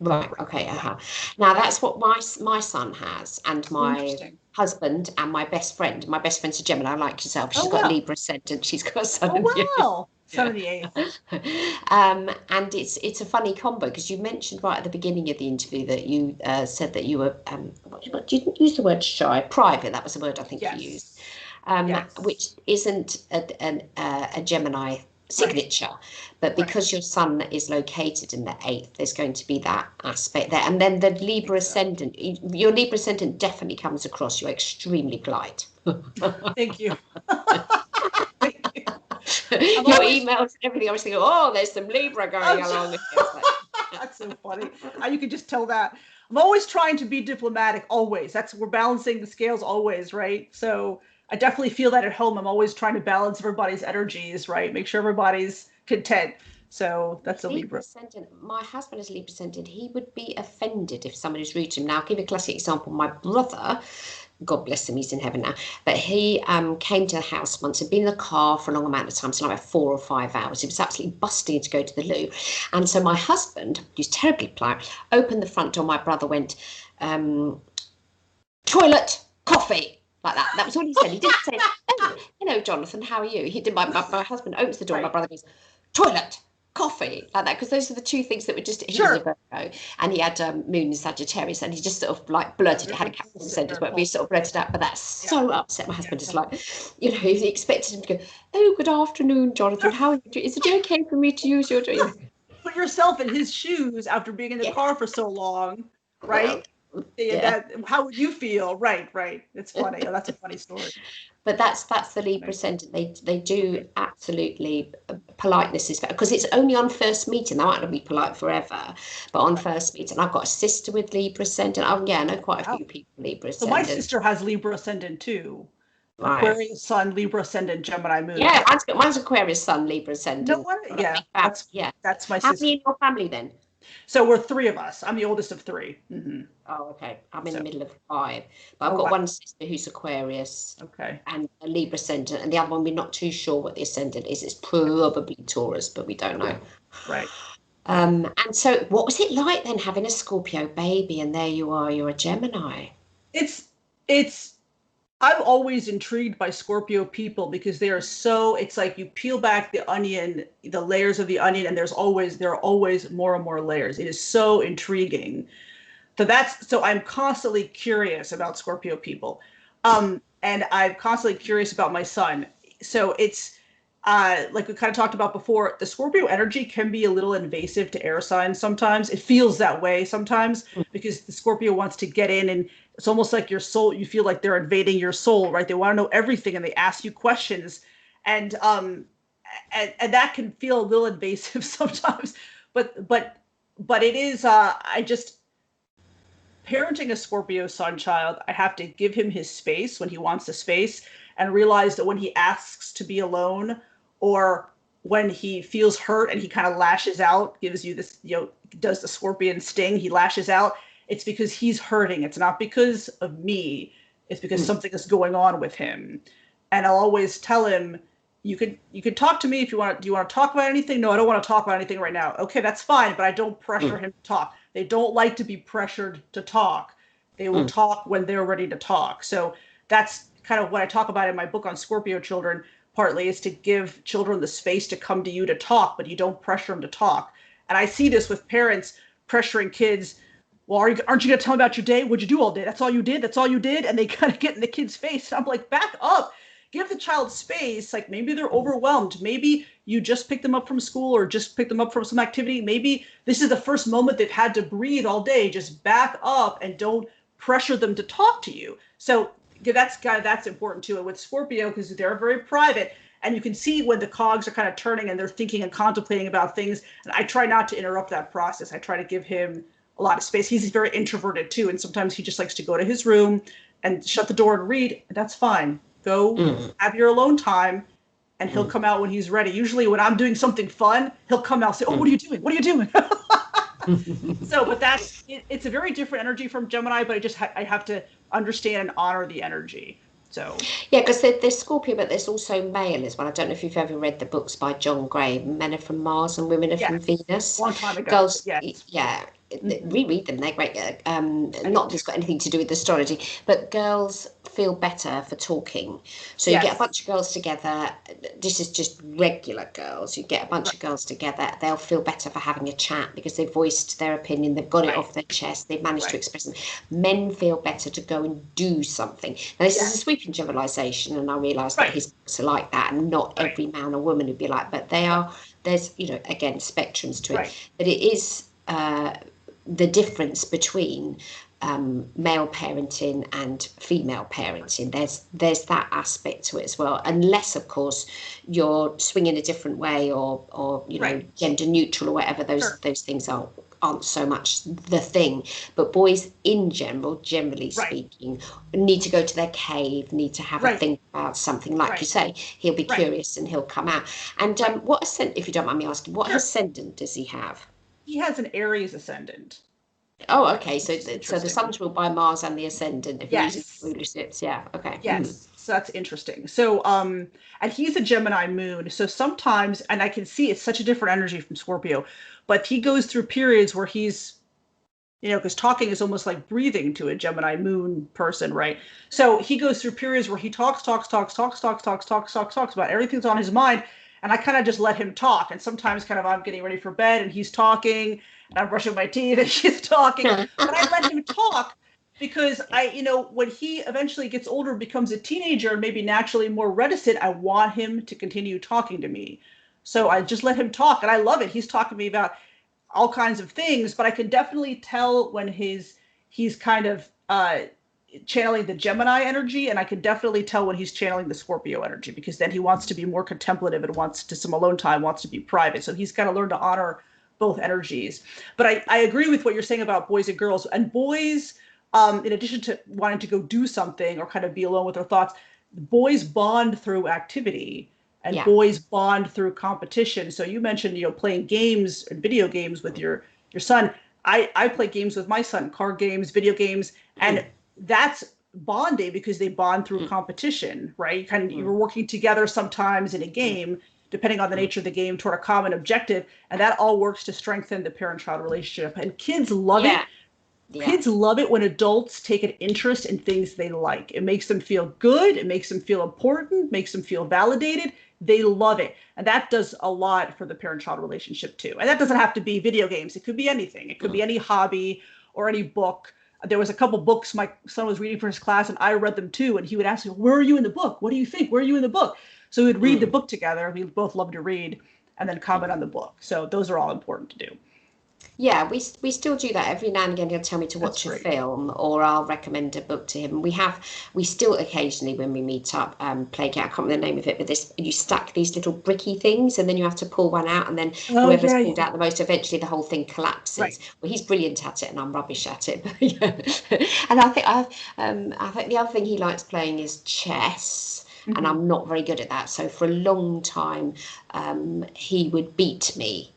Speaker 1: Right.
Speaker 2: Right.
Speaker 1: Okay.
Speaker 2: Yeah.
Speaker 1: Now that's what my son has, and
Speaker 2: Oh,
Speaker 1: my
Speaker 2: interesting.
Speaker 1: husband and my best friend. My best friend's a Gemini, like yourself.
Speaker 2: Oh
Speaker 1: She's got
Speaker 2: wow.
Speaker 1: Libra ascendant. She's got a sun
Speaker 2: Oh
Speaker 1: in you.
Speaker 2: wow. Sun
Speaker 1: Yeah.
Speaker 2: of the eighth.
Speaker 1: And it's a funny combo because you mentioned right at the beginning of the interview that you said that you were you didn't use the word shy, private. That was the word I think you used,
Speaker 2: Yes. Yes.
Speaker 1: which isn't a Gemini
Speaker 2: Right.
Speaker 1: signature, but
Speaker 2: Right.
Speaker 1: because your sun is located in the eighth, there's going to be that aspect there. And then the
Speaker 2: I think
Speaker 1: Libra
Speaker 2: so.
Speaker 1: ascendant, your Libra ascendant definitely comes across. You're extremely polite.
Speaker 2: Thank you. Thank you. I'm
Speaker 1: Your
Speaker 2: always
Speaker 1: emails and everything, I was thinking, oh, there's some Libra going
Speaker 2: I'm
Speaker 1: along. It's like,
Speaker 2: That's so funny. You can just tell that. I'm always trying to be diplomatic, always. We're balancing the scales always, right? So I definitely feel that at home. I'm always trying to balance everybody's energies, right? Make sure everybody's content. So that's a
Speaker 1: Libra
Speaker 2: Libra.
Speaker 1: ascendant. My husband is Libra ascendant. He would be offended if somebody was rude to him. Now, I'll give you a classic example. My brother, God bless him, he's in heaven now. But he came to the house once, had been in the car for a long amount of time, so like 4 or 5 hours. He was absolutely busting to go to the loo. And so my husband, who's terribly polite, opened the front door. My brother went, toilet, coffee, like that. That was all he said. He didn't say, oh, hello, Jonathan, how are you? He did. My husband opens the door. My
Speaker 2: Right.
Speaker 1: brother goes, toilet, coffee, like that, because those are the two things that were just. He was a
Speaker 2: Sure.
Speaker 1: Virgo, and he had moon in Sagittarius, and he just sort of like blurted it. Had a
Speaker 2: Very
Speaker 1: Capricorn
Speaker 2: impulsive,
Speaker 1: ascendant,
Speaker 2: very
Speaker 1: but we sort of
Speaker 2: impulsive.
Speaker 1: blurted out. But that
Speaker 2: Yeah.
Speaker 1: so upset my
Speaker 2: Yeah.
Speaker 1: husband. Just like, he expected him to go, oh, good afternoon, Jonathan. How are you doing? Is it okay for me to use your?
Speaker 2: Put yourself in his shoes after being in the
Speaker 1: Yeah.
Speaker 2: car for so long,
Speaker 1: Well,
Speaker 2: right?
Speaker 1: yeah.
Speaker 2: That how would you feel? Right, right. It's funny. Oh, that's a funny story.
Speaker 1: But that's the Libra
Speaker 2: Right.
Speaker 1: ascendant. They do absolutely politeness is because it's only on first meeting. They might not be polite forever, but on
Speaker 2: Right.
Speaker 1: first meeting, I've got a sister with Libra ascendant. Oh yeah, I know quite a
Speaker 2: Wow.
Speaker 1: few people Libra
Speaker 2: So my
Speaker 1: ascendant.
Speaker 2: sister has Libra ascendant too.
Speaker 1: Right.
Speaker 2: Aquarius sun, Libra ascendant, Gemini moon.
Speaker 1: Yeah, mine's Aquarius sun, Libra
Speaker 2: No
Speaker 1: ascendant.
Speaker 2: one?
Speaker 1: Got a
Speaker 2: Yeah,
Speaker 1: big family. Yeah.
Speaker 2: that's my
Speaker 1: How
Speaker 2: sister.
Speaker 1: many in your family then?
Speaker 2: So we're three of us. I'm the oldest of 3.
Speaker 1: Oh, okay. I'm in the
Speaker 2: So,
Speaker 1: middle of 5. But I've
Speaker 2: oh
Speaker 1: got
Speaker 2: wow.
Speaker 1: one sister who's Aquarius
Speaker 2: Okay.
Speaker 1: and a Libra ascendant, and the other one we're not too sure what the ascendant is. It's probably Taurus, but we don't know.
Speaker 2: Right. Right.
Speaker 1: And so what was it like then having a Scorpio baby and there you are, you're a Gemini?
Speaker 2: It's I'm always intrigued by Scorpio people because they are so, it's like you peel back the onion, the layers of the onion, and there are always more and more layers. It is so intriguing. So I'm constantly curious about Scorpio people. And I'm constantly curious about my son. So it's like we kind of talked about before, the Scorpio energy can be a little invasive to air signs sometimes. It feels that way sometimes because the Scorpio wants to get in, and it's almost like your soul, you feel like they're invading your soul, right? They want to know everything and they ask you questions. And and that can feel a little invasive sometimes. But it is I just parenting a Scorpio sun child, I have to give him his space when he wants the space and realize that when he asks to be alone or when he feels hurt and he kind of lashes out, gives you this, does the scorpion sting, he lashes out, it's because he's hurting. It's not because of me. It's because
Speaker 1: Mm,
Speaker 2: something is going on with him. And I'll always tell him, you could talk to me if you want. Do you want to talk about anything? No, I don't want to talk about anything right now. Okay, that's fine, but I don't pressure
Speaker 1: mm,
Speaker 2: him to talk. They don't like to be pressured to talk. They will
Speaker 1: mm.
Speaker 2: talk when they're ready to talk. So that's kind of what I talk about in my book on Scorpio children. Partly is to give children the space to come to you to talk, but you don't pressure them to talk. And I see this with parents pressuring kids. Well, aren't you going to tell me about your day? What'd you do all day? That's all you did? That's all you did? And they kind of get in the kid's face. And I'm like, back up, give the child space. Like maybe they're overwhelmed. Maybe you just pick them up from school or just pick them up from some activity. Maybe this is the first moment they've had to breathe all day. Just back up and don't pressure them to talk to you. So that's important too. And with Scorpio, because they're very private, and you can see when the cogs are kind of turning and they're thinking and contemplating about things. And I try not to interrupt that process. I try to give him a lot of space. He's very introverted too, and sometimes he just likes to go to his room and shut the door and read. That's fine. Go have your alone time, and he'll come out when he's ready. Usually when I'm doing something fun, he'll come out and say, oh, what are you doing? What are you doing? So, but it's a very different energy from Gemini, but I have to understand and honor the energy. So
Speaker 1: yeah, because there's Scorpio, but there's also male as well. I don't know if you've ever read the books by John Gray, Men Are From Mars and Women Are From Venus.
Speaker 2: Long time ago.
Speaker 1: Girls,
Speaker 2: yes.
Speaker 1: Yeah, reread them. They're great. Not just got anything to do with astrology, but girls feel better for talking. So you get a bunch of girls together. This is just regular girls. You get a bunch of girls together. They'll feel better for having a chat because they've voiced their opinion. They've got it off their chest. They've managed to express them. Men feel better to go and do something. Now, this is a sweeping generalization, and I realise that his books are like that, and not every man or woman would be like, but they are. There's, again, spectrums to it. But it is the difference between male parenting and female parenting. There's that aspect to it as well, unless of course you're swinging a different way or gender neutral or whatever. Those things aren't so much the thing. But boys in general, generally speaking, need to go to their cave, need to have a think about something. Like you say, he'll be curious and he'll come out. And what ascendant, if you don't mind me asking, what ascendant does he have?
Speaker 2: He has an Aries ascendant.
Speaker 1: Oh, okay. So the sun's ruled by Mars and the ascendant. If you're using rulerships, okay.
Speaker 2: Yes, so that's interesting. So, and he's a Gemini moon. So sometimes, and I can see it's such a different energy from Scorpio, but he goes through periods where he's, because talking is almost like breathing to a Gemini moon person, right? So he goes through periods where he talks about everything's on his mind. And I kind of just let him talk. And sometimes kind of I'm getting ready for bed and he's talking and I'm brushing my teeth and he's talking. But I let him talk because when he eventually gets older, becomes a teenager, and maybe naturally more reticent, I want him to continue talking to me. So I just let him talk, and I love it. He's talking to me about all kinds of things, but I can definitely tell when he's kind of channeling the Gemini energy, and I can definitely tell when he's channeling the Scorpio energy, because then he wants to be more contemplative and wants to some alone time, wants to be private. So he's got to learn to honor both energies. But I agree with what you're saying about boys and girls. And boys, in addition to wanting to go do something or kind of be alone with their thoughts, boys bond through activity, and boys bond through competition. So you mentioned, playing games and video games with your son. I play games with my son, card games, video games, and that's bonding because they bond through competition, right? You're working together sometimes in a game, depending on the nature of the game, toward a common objective, and that all works to strengthen the parent-child relationship. And kids love it. Yeah. Kids love it when adults take an interest in things they like. It makes them feel good. It makes them feel important, makes them feel validated. They love it. And that does a lot for the parent-child relationship too. And that doesn't have to be video games. It could be anything. It could be any hobby or any book. There was a couple books my son was reading for his class, and I read them too. And he would ask me, where are you in the book? What do you think? Where are you in the book? So we would read the book together. We both love to read and then comment on the book. So those are all important to do.
Speaker 1: Yeah, we still do that every now and again. He'll tell me to watch a film, or I'll recommend a book to him. We still occasionally, when we meet up, play a game. I can't remember the name of it, but you stack these little bricky things, and then you have to pull one out, and then whoever's pulled out the most, eventually the whole thing collapses. Right. Well, he's brilliant at it, and I'm rubbish at it. But, and I think the other thing he likes playing is chess. And I'm not very good at that. So for a long time, he would beat me.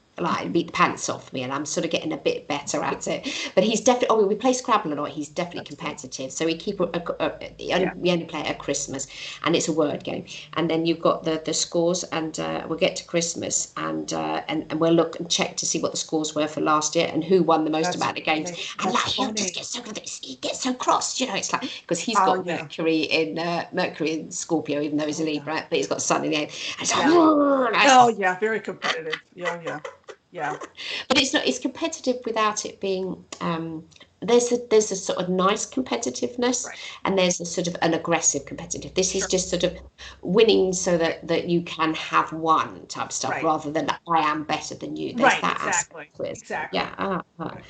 Speaker 1: Beat the pants off me, and I'm sort of getting a bit better at it. But he's definitely, we play Scrabble a lot. He's definitely competitive. So we we only play it at Christmas, and it's a word game. And then you've got the scores, and we'll get to Christmas, and we'll look and check to see what the scores were for last year and who won the most amount of games. And he'll just get so he gets so cross, it's like, because he's got Mercury in Scorpio, even though he's a Libra, but he's got Sun in the 8th. And
Speaker 2: so, very competitive. Yeah.
Speaker 1: But it's not. It's competitive without it being there's a sort of nice competitiveness,
Speaker 2: Right.
Speaker 1: and there's a sort of an aggressive competitive. This is
Speaker 2: Sure.
Speaker 1: just sort of winning so that you can have one type stuff,
Speaker 2: Right.
Speaker 1: rather than I am better than you. There's
Speaker 2: Right.
Speaker 1: that
Speaker 2: Exactly.
Speaker 1: aspect to it.
Speaker 2: Exactly.
Speaker 1: Yeah.
Speaker 2: Right.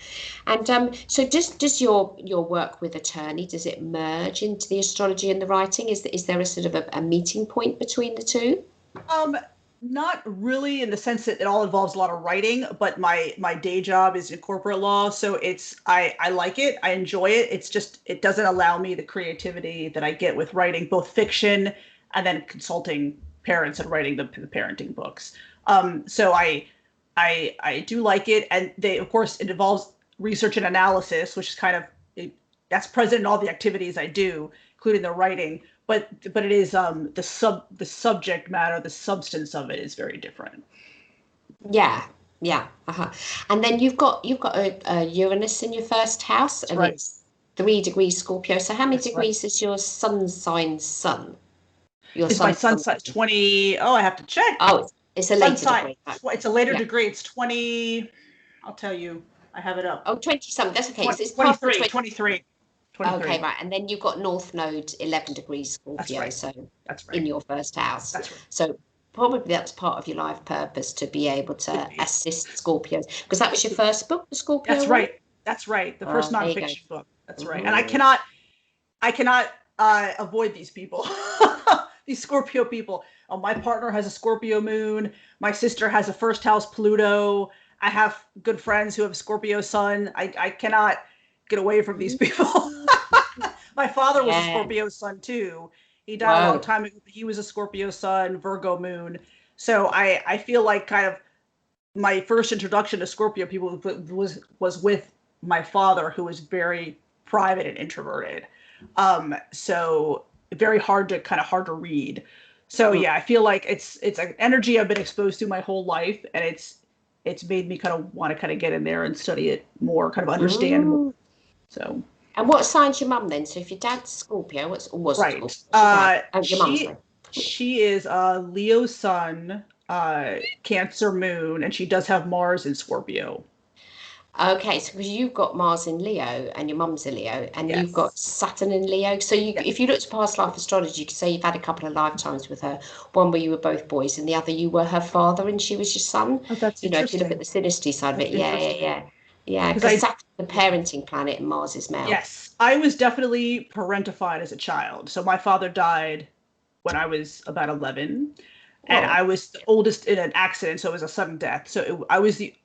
Speaker 1: And so does your work with attorney, does it merge into the astrology and the writing? Is there a sort of a meeting point between the two?
Speaker 2: Um, Not really in the sense that it all involves a lot of writing, but my day job is in corporate law, so I like it, I enjoy it. It's just it doesn't allow me the creativity that I get with writing both fiction and then consulting parents and writing the parenting books. So I do like it, and they of course it involves research and analysis, which is kind of that's present in all the activities I do, including the writing. But it is the subject matter, the substance of it is very different.
Speaker 1: Yeah, yeah. And then you've got a Uranus in your first house,
Speaker 2: That's
Speaker 1: and
Speaker 2: right.
Speaker 1: it's 3 degrees Scorpio. So how many
Speaker 2: That's right.
Speaker 1: degrees is your sun sign sun? Your
Speaker 2: Is my
Speaker 1: sun
Speaker 2: sun
Speaker 1: sun.
Speaker 2: size 20? Oh, I have to check.
Speaker 1: Oh, it's a
Speaker 2: Sun
Speaker 1: later
Speaker 2: sign.
Speaker 1: degree. Right?
Speaker 2: It's a later
Speaker 1: Yeah.
Speaker 2: degree. It's 20. I'll tell you. I have it up.
Speaker 1: Oh, 20 something. That's okay.
Speaker 2: 20,
Speaker 1: It's past the
Speaker 2: 23,
Speaker 1: 20.
Speaker 2: 23,
Speaker 1: Okay,
Speaker 2: 23.
Speaker 1: right. And then you've got North Node 11 degrees
Speaker 2: That's
Speaker 1: Scorpio,
Speaker 2: right.
Speaker 1: so
Speaker 2: That's
Speaker 1: in
Speaker 2: right.
Speaker 1: your first house.
Speaker 2: That's right.
Speaker 1: So probably that's part of your life purpose, to be able
Speaker 2: Could
Speaker 1: to
Speaker 2: be.
Speaker 1: assist Scorpios, because that was your first book, the Scorpio
Speaker 2: That's
Speaker 1: one.
Speaker 2: right. That's right. The first
Speaker 1: There you go.
Speaker 2: nonfiction book. That's right. And
Speaker 1: Mhm.
Speaker 2: I cannot avoid these people. These Scorpio people. Oh, my partner has a Scorpio moon. My sister has a first house Pluto. I have good friends who have Scorpio sun. I cannot get away from these people. My father was a
Speaker 1: Yeah.
Speaker 2: Scorpio sun too. He died a long
Speaker 1: Whoa.
Speaker 2: time ago. But he was a Scorpio sun, Virgo moon. So I feel like kind of my first introduction to Scorpio people was with my father, who was very private and introverted. So very hard to read. So
Speaker 1: Mm.
Speaker 2: yeah, I feel like it's an energy I've been exposed to my whole life, and it's made me kind of want to kind of get in there and study it more, kind of understand more.
Speaker 1: Mm.
Speaker 2: So
Speaker 1: And what sign's your mum then? So if your dad's Scorpio, was
Speaker 2: right,
Speaker 1: Scorpio, what's your dad? Oh, your mum's
Speaker 2: she
Speaker 1: sorry.
Speaker 2: she is a Leo sun, Cancer moon, and she does have Mars in Scorpio.
Speaker 1: Okay, so because you've got Mars in Leo and your mum's a Leo, and you've got
Speaker 2: Yes.
Speaker 1: Saturn in Leo. So if
Speaker 2: Yes.
Speaker 1: you looked at past life astrology, you could say you've had a couple of lifetimes with her. One where you were both boys, and the other you were her father and she was your son.
Speaker 2: Oh, that's
Speaker 1: You know, if you look at
Speaker 2: interesting.
Speaker 1: the synastry side of
Speaker 2: That's
Speaker 1: it, yeah, yeah,
Speaker 2: interesting.
Speaker 1: yeah, yeah.
Speaker 2: Because
Speaker 1: Because
Speaker 2: I,
Speaker 1: Saturn's the
Speaker 2: yeah.
Speaker 1: parenting planet and Mars is male.
Speaker 2: Yes, I was definitely parentified as a child. So my father died when I was about 11, and
Speaker 1: Oh,
Speaker 2: I was the oldest in an accident, so it was a sudden death. So I was the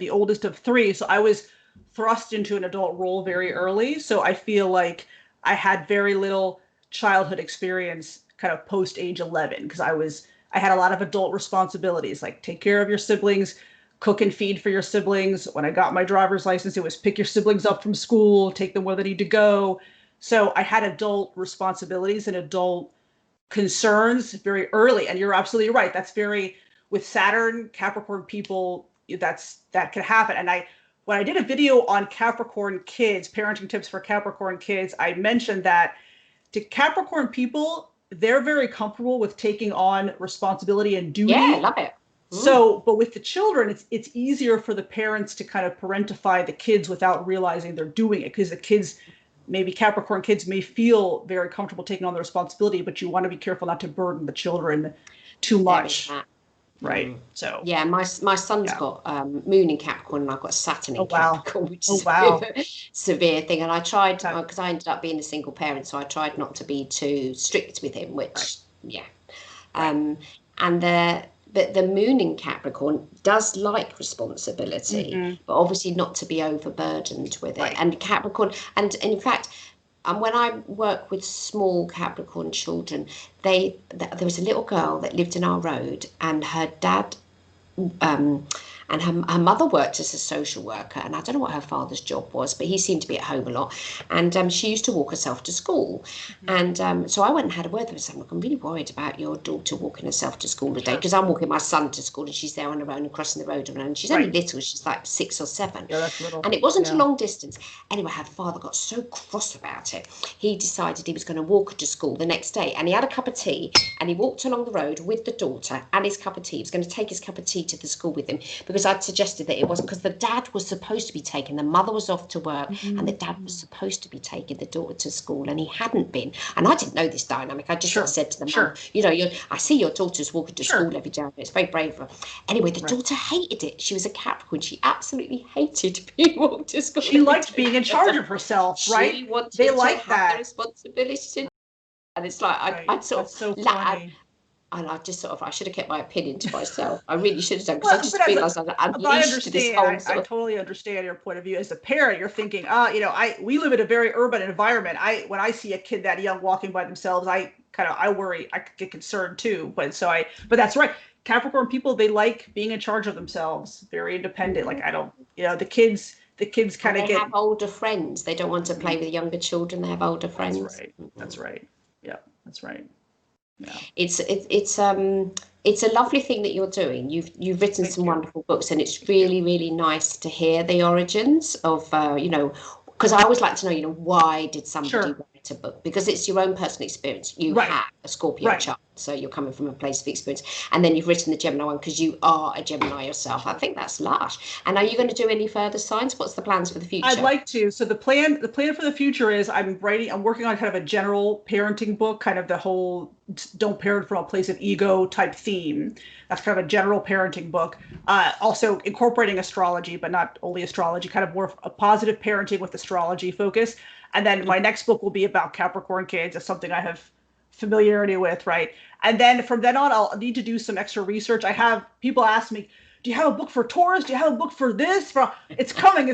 Speaker 2: oldest of three. So I was thrust into an adult role very early. So I feel like I had very little childhood experience kind of post age 11, because I had a lot of adult responsibilities, like take care of your siblings, cook and feed for your siblings. When I got my driver's license, it was pick your siblings up from school, take them where they need to go. So I had adult responsibilities and adult concerns very early. And you're absolutely right. That's very, with Saturn, Capricorn people, that can happen. And when I did a video on Capricorn kids, parenting tips for Capricorn kids, I mentioned that to Capricorn people, they're very comfortable with taking on responsibility and
Speaker 1: yeah,
Speaker 2: duty.
Speaker 1: love it. Mm.
Speaker 2: So, but with the children, it's easier for the parents to kind of parentify the kids without realizing they're doing it, because the kids, maybe Capricorn kids, may feel very comfortable taking on the responsibility, but you want to be careful not to burden the children too
Speaker 1: There is
Speaker 2: much,
Speaker 1: that.
Speaker 2: right?
Speaker 1: Mm.
Speaker 2: So,
Speaker 1: Yeah, my son's
Speaker 2: yeah.
Speaker 1: got Moon in Capricorn, and I've got Saturn
Speaker 2: Oh
Speaker 1: in
Speaker 2: wow.
Speaker 1: Capricorn, which
Speaker 2: Oh
Speaker 1: is a bit of
Speaker 2: wow.
Speaker 1: a severe thing. And I tried,
Speaker 2: Okay.
Speaker 1: because I ended up being a single parent, so I tried not to be too strict with him,
Speaker 2: Right.
Speaker 1: which, yeah.
Speaker 2: Right.
Speaker 1: Um, and the Moon in Capricorn does like responsibility,
Speaker 2: Mm-hmm.
Speaker 1: but obviously not to be overburdened with it.
Speaker 2: Right.
Speaker 1: And Capricorn, and in fact, when I work with small Capricorn children, there was a little girl that lived in our road, and her dad um, and her mother worked as a social worker, and I don't know what her father's job was, but he seemed to be at home a lot. And she used to walk herself to school.
Speaker 2: Mm-hmm.
Speaker 1: And so I went and had a word with her. Saying, look, I'm really worried about your daughter walking herself to school today,
Speaker 2: Sure.
Speaker 1: because I'm walking my son to school, and she's there on her own and crossing the road on her own. She's only
Speaker 2: Right.
Speaker 1: little, she's like 6 or 7.
Speaker 2: Yeah, that's little.
Speaker 1: And it wasn't a
Speaker 2: Yeah.
Speaker 1: long distance. Anyway, her father got so cross about it, he decided he was going to walk her to school the next day. And he had a cup of tea, and he walked along the road with the daughter and his cup of tea. He was going to take his cup of tea to the school with him, because because I'd suggested that it wasn't, because the dad was supposed to be taking, the mother was off to work, and the dad was supposed to be taking the daughter to school, and he hadn't been. And I didn't know this dynamic. I just sort of said to the mum, you know, I see your daughter's walking to school every day. It's very brave of her. Anyway, the daughter hated it. She was a Capricorn. She absolutely hated being walked to school.
Speaker 2: She liked being in charge of herself, right?
Speaker 1: She wanted to have the responsibility. And it's like, I'd sort of,
Speaker 2: so funny.
Speaker 1: And I just sort of, I should have kept my opinion to myself. I really should have done, because I just realised I'm unleashed to this whole
Speaker 2: I totally understand your point of view. As a parent, you're thinking, you know, we live in a very urban environment. When I see a kid that young walking by themselves, I worry, I get concerned too. But that's right. Capricorn people, they like being in charge of themselves, very independent. Like, the kids kind of
Speaker 1: have older friends. They don't want to play with younger children. They have older friends.
Speaker 2: That's right. Yeah, that's right. Yeah.
Speaker 1: It's a lovely thing that you're doing. You've written some wonderful books, and it's really, really nice to hear the origins of, you know, because I always like to know, you know, why did somebody write a book? Because it's your own personal experience. You had a Scorpio child, so you're coming from a place of experience. And then you've written the Gemini one because you are a Gemini yourself. I think that's lush. And are you going to do any further signs? What's the plans for the future?
Speaker 2: I'd like to. So the plan for the future is I'm working on kind of a general parenting book, kind of the whole don't parent from a place of ego type theme. That's kind of a general parenting book. Also incorporating astrology, but not only astrology, kind of more a positive parenting with astrology focus. And then my next book will be about Capricorn kids. That's something I have familiarity with, right? And then from then on, I'll need to do some extra research. I have people ask me, do you have a book for Taurus? Do you have a book for this? It's coming.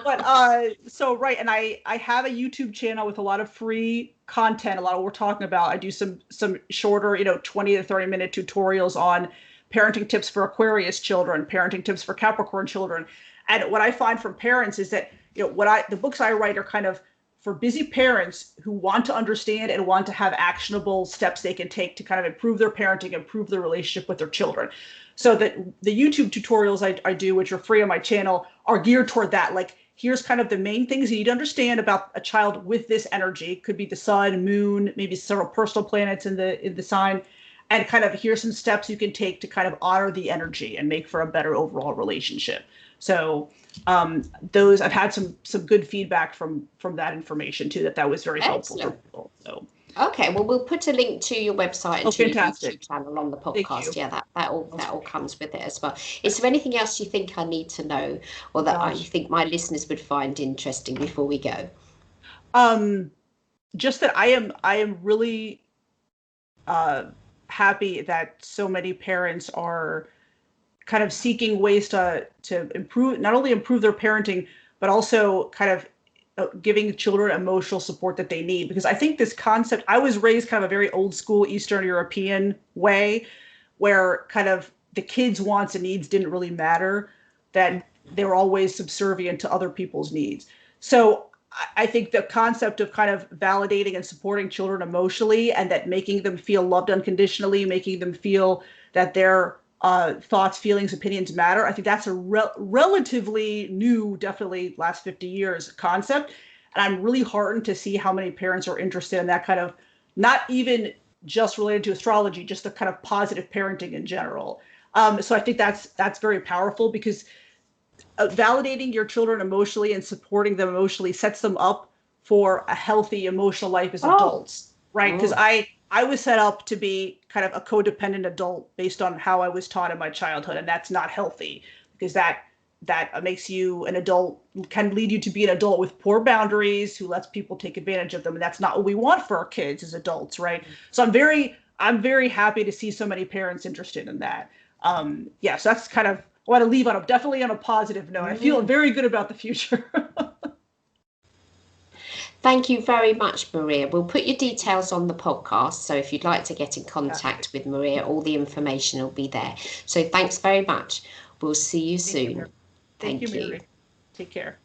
Speaker 2: But and I have a YouTube channel with a lot of free content, a lot of what we're talking about. I do some shorter, 20 to 30 minute tutorials on parenting tips for Aquarius children, parenting tips for Capricorn children. And what I find from parents is that, the books I write are kind of for busy parents who want to understand and want to have actionable steps they can take to kind of improve their parenting, improve their relationship with their children. So that the YouTube tutorials I do, which are free on my channel, are geared toward that. Like, here's kind of the main things you need to understand about a child with this energy. It could be the sun, moon, maybe several personal planets in the sign. And kind of here's some steps you can take to kind of honor the energy and make for a better overall relationship. So those, I've had some good feedback from that information too, that was very helpful for people. So
Speaker 1: okay, well, we'll put a link to your website and to your YouTube channel on the
Speaker 2: Thank
Speaker 1: podcast.
Speaker 2: you.
Speaker 1: Yeah, that all comes with it as well. Is there anything else you think I need to know, or that you think my listeners would find interesting before we go?
Speaker 2: Just that I am really happy that so many parents are kind of seeking ways to improve, not only improve their parenting, but also kind of giving children emotional support that they need. Because I think this concept, I was raised kind of a very old school Eastern European way, where kind of the kids' wants and needs didn't really matter, that they were always subservient to other people's needs. So I think the concept of kind of validating and supporting children emotionally, and that making them feel loved unconditionally, making them feel that their thoughts, feelings, opinions matter. I think that's a relatively new, definitely last 50 years concept. And I'm really heartened to see how many parents are interested in that kind of, not even just related to astrology, just the kind of positive parenting in general. So I think that's very powerful, because validating your children emotionally and supporting them emotionally sets them up for a healthy emotional life as adults, right? Because I was set up to be kind of a codependent adult based on how I was taught in my childhood, and that's not healthy, because that makes you an adult, can lead you to be an adult with poor boundaries, who lets people take advantage of them, and that's not what we want for our kids as adults, right? So I'm very happy to see so many parents interested in that. So that's kind of, I want to leave on definitely on a positive note. I feel very good about the future.
Speaker 1: Thank you very much, Maria. We'll put your details on the podcast, so if you'd like to get in contact with Maria, all the information will be there. So thanks very much. We'll see you soon.
Speaker 2: Thank you, Mary. Take care.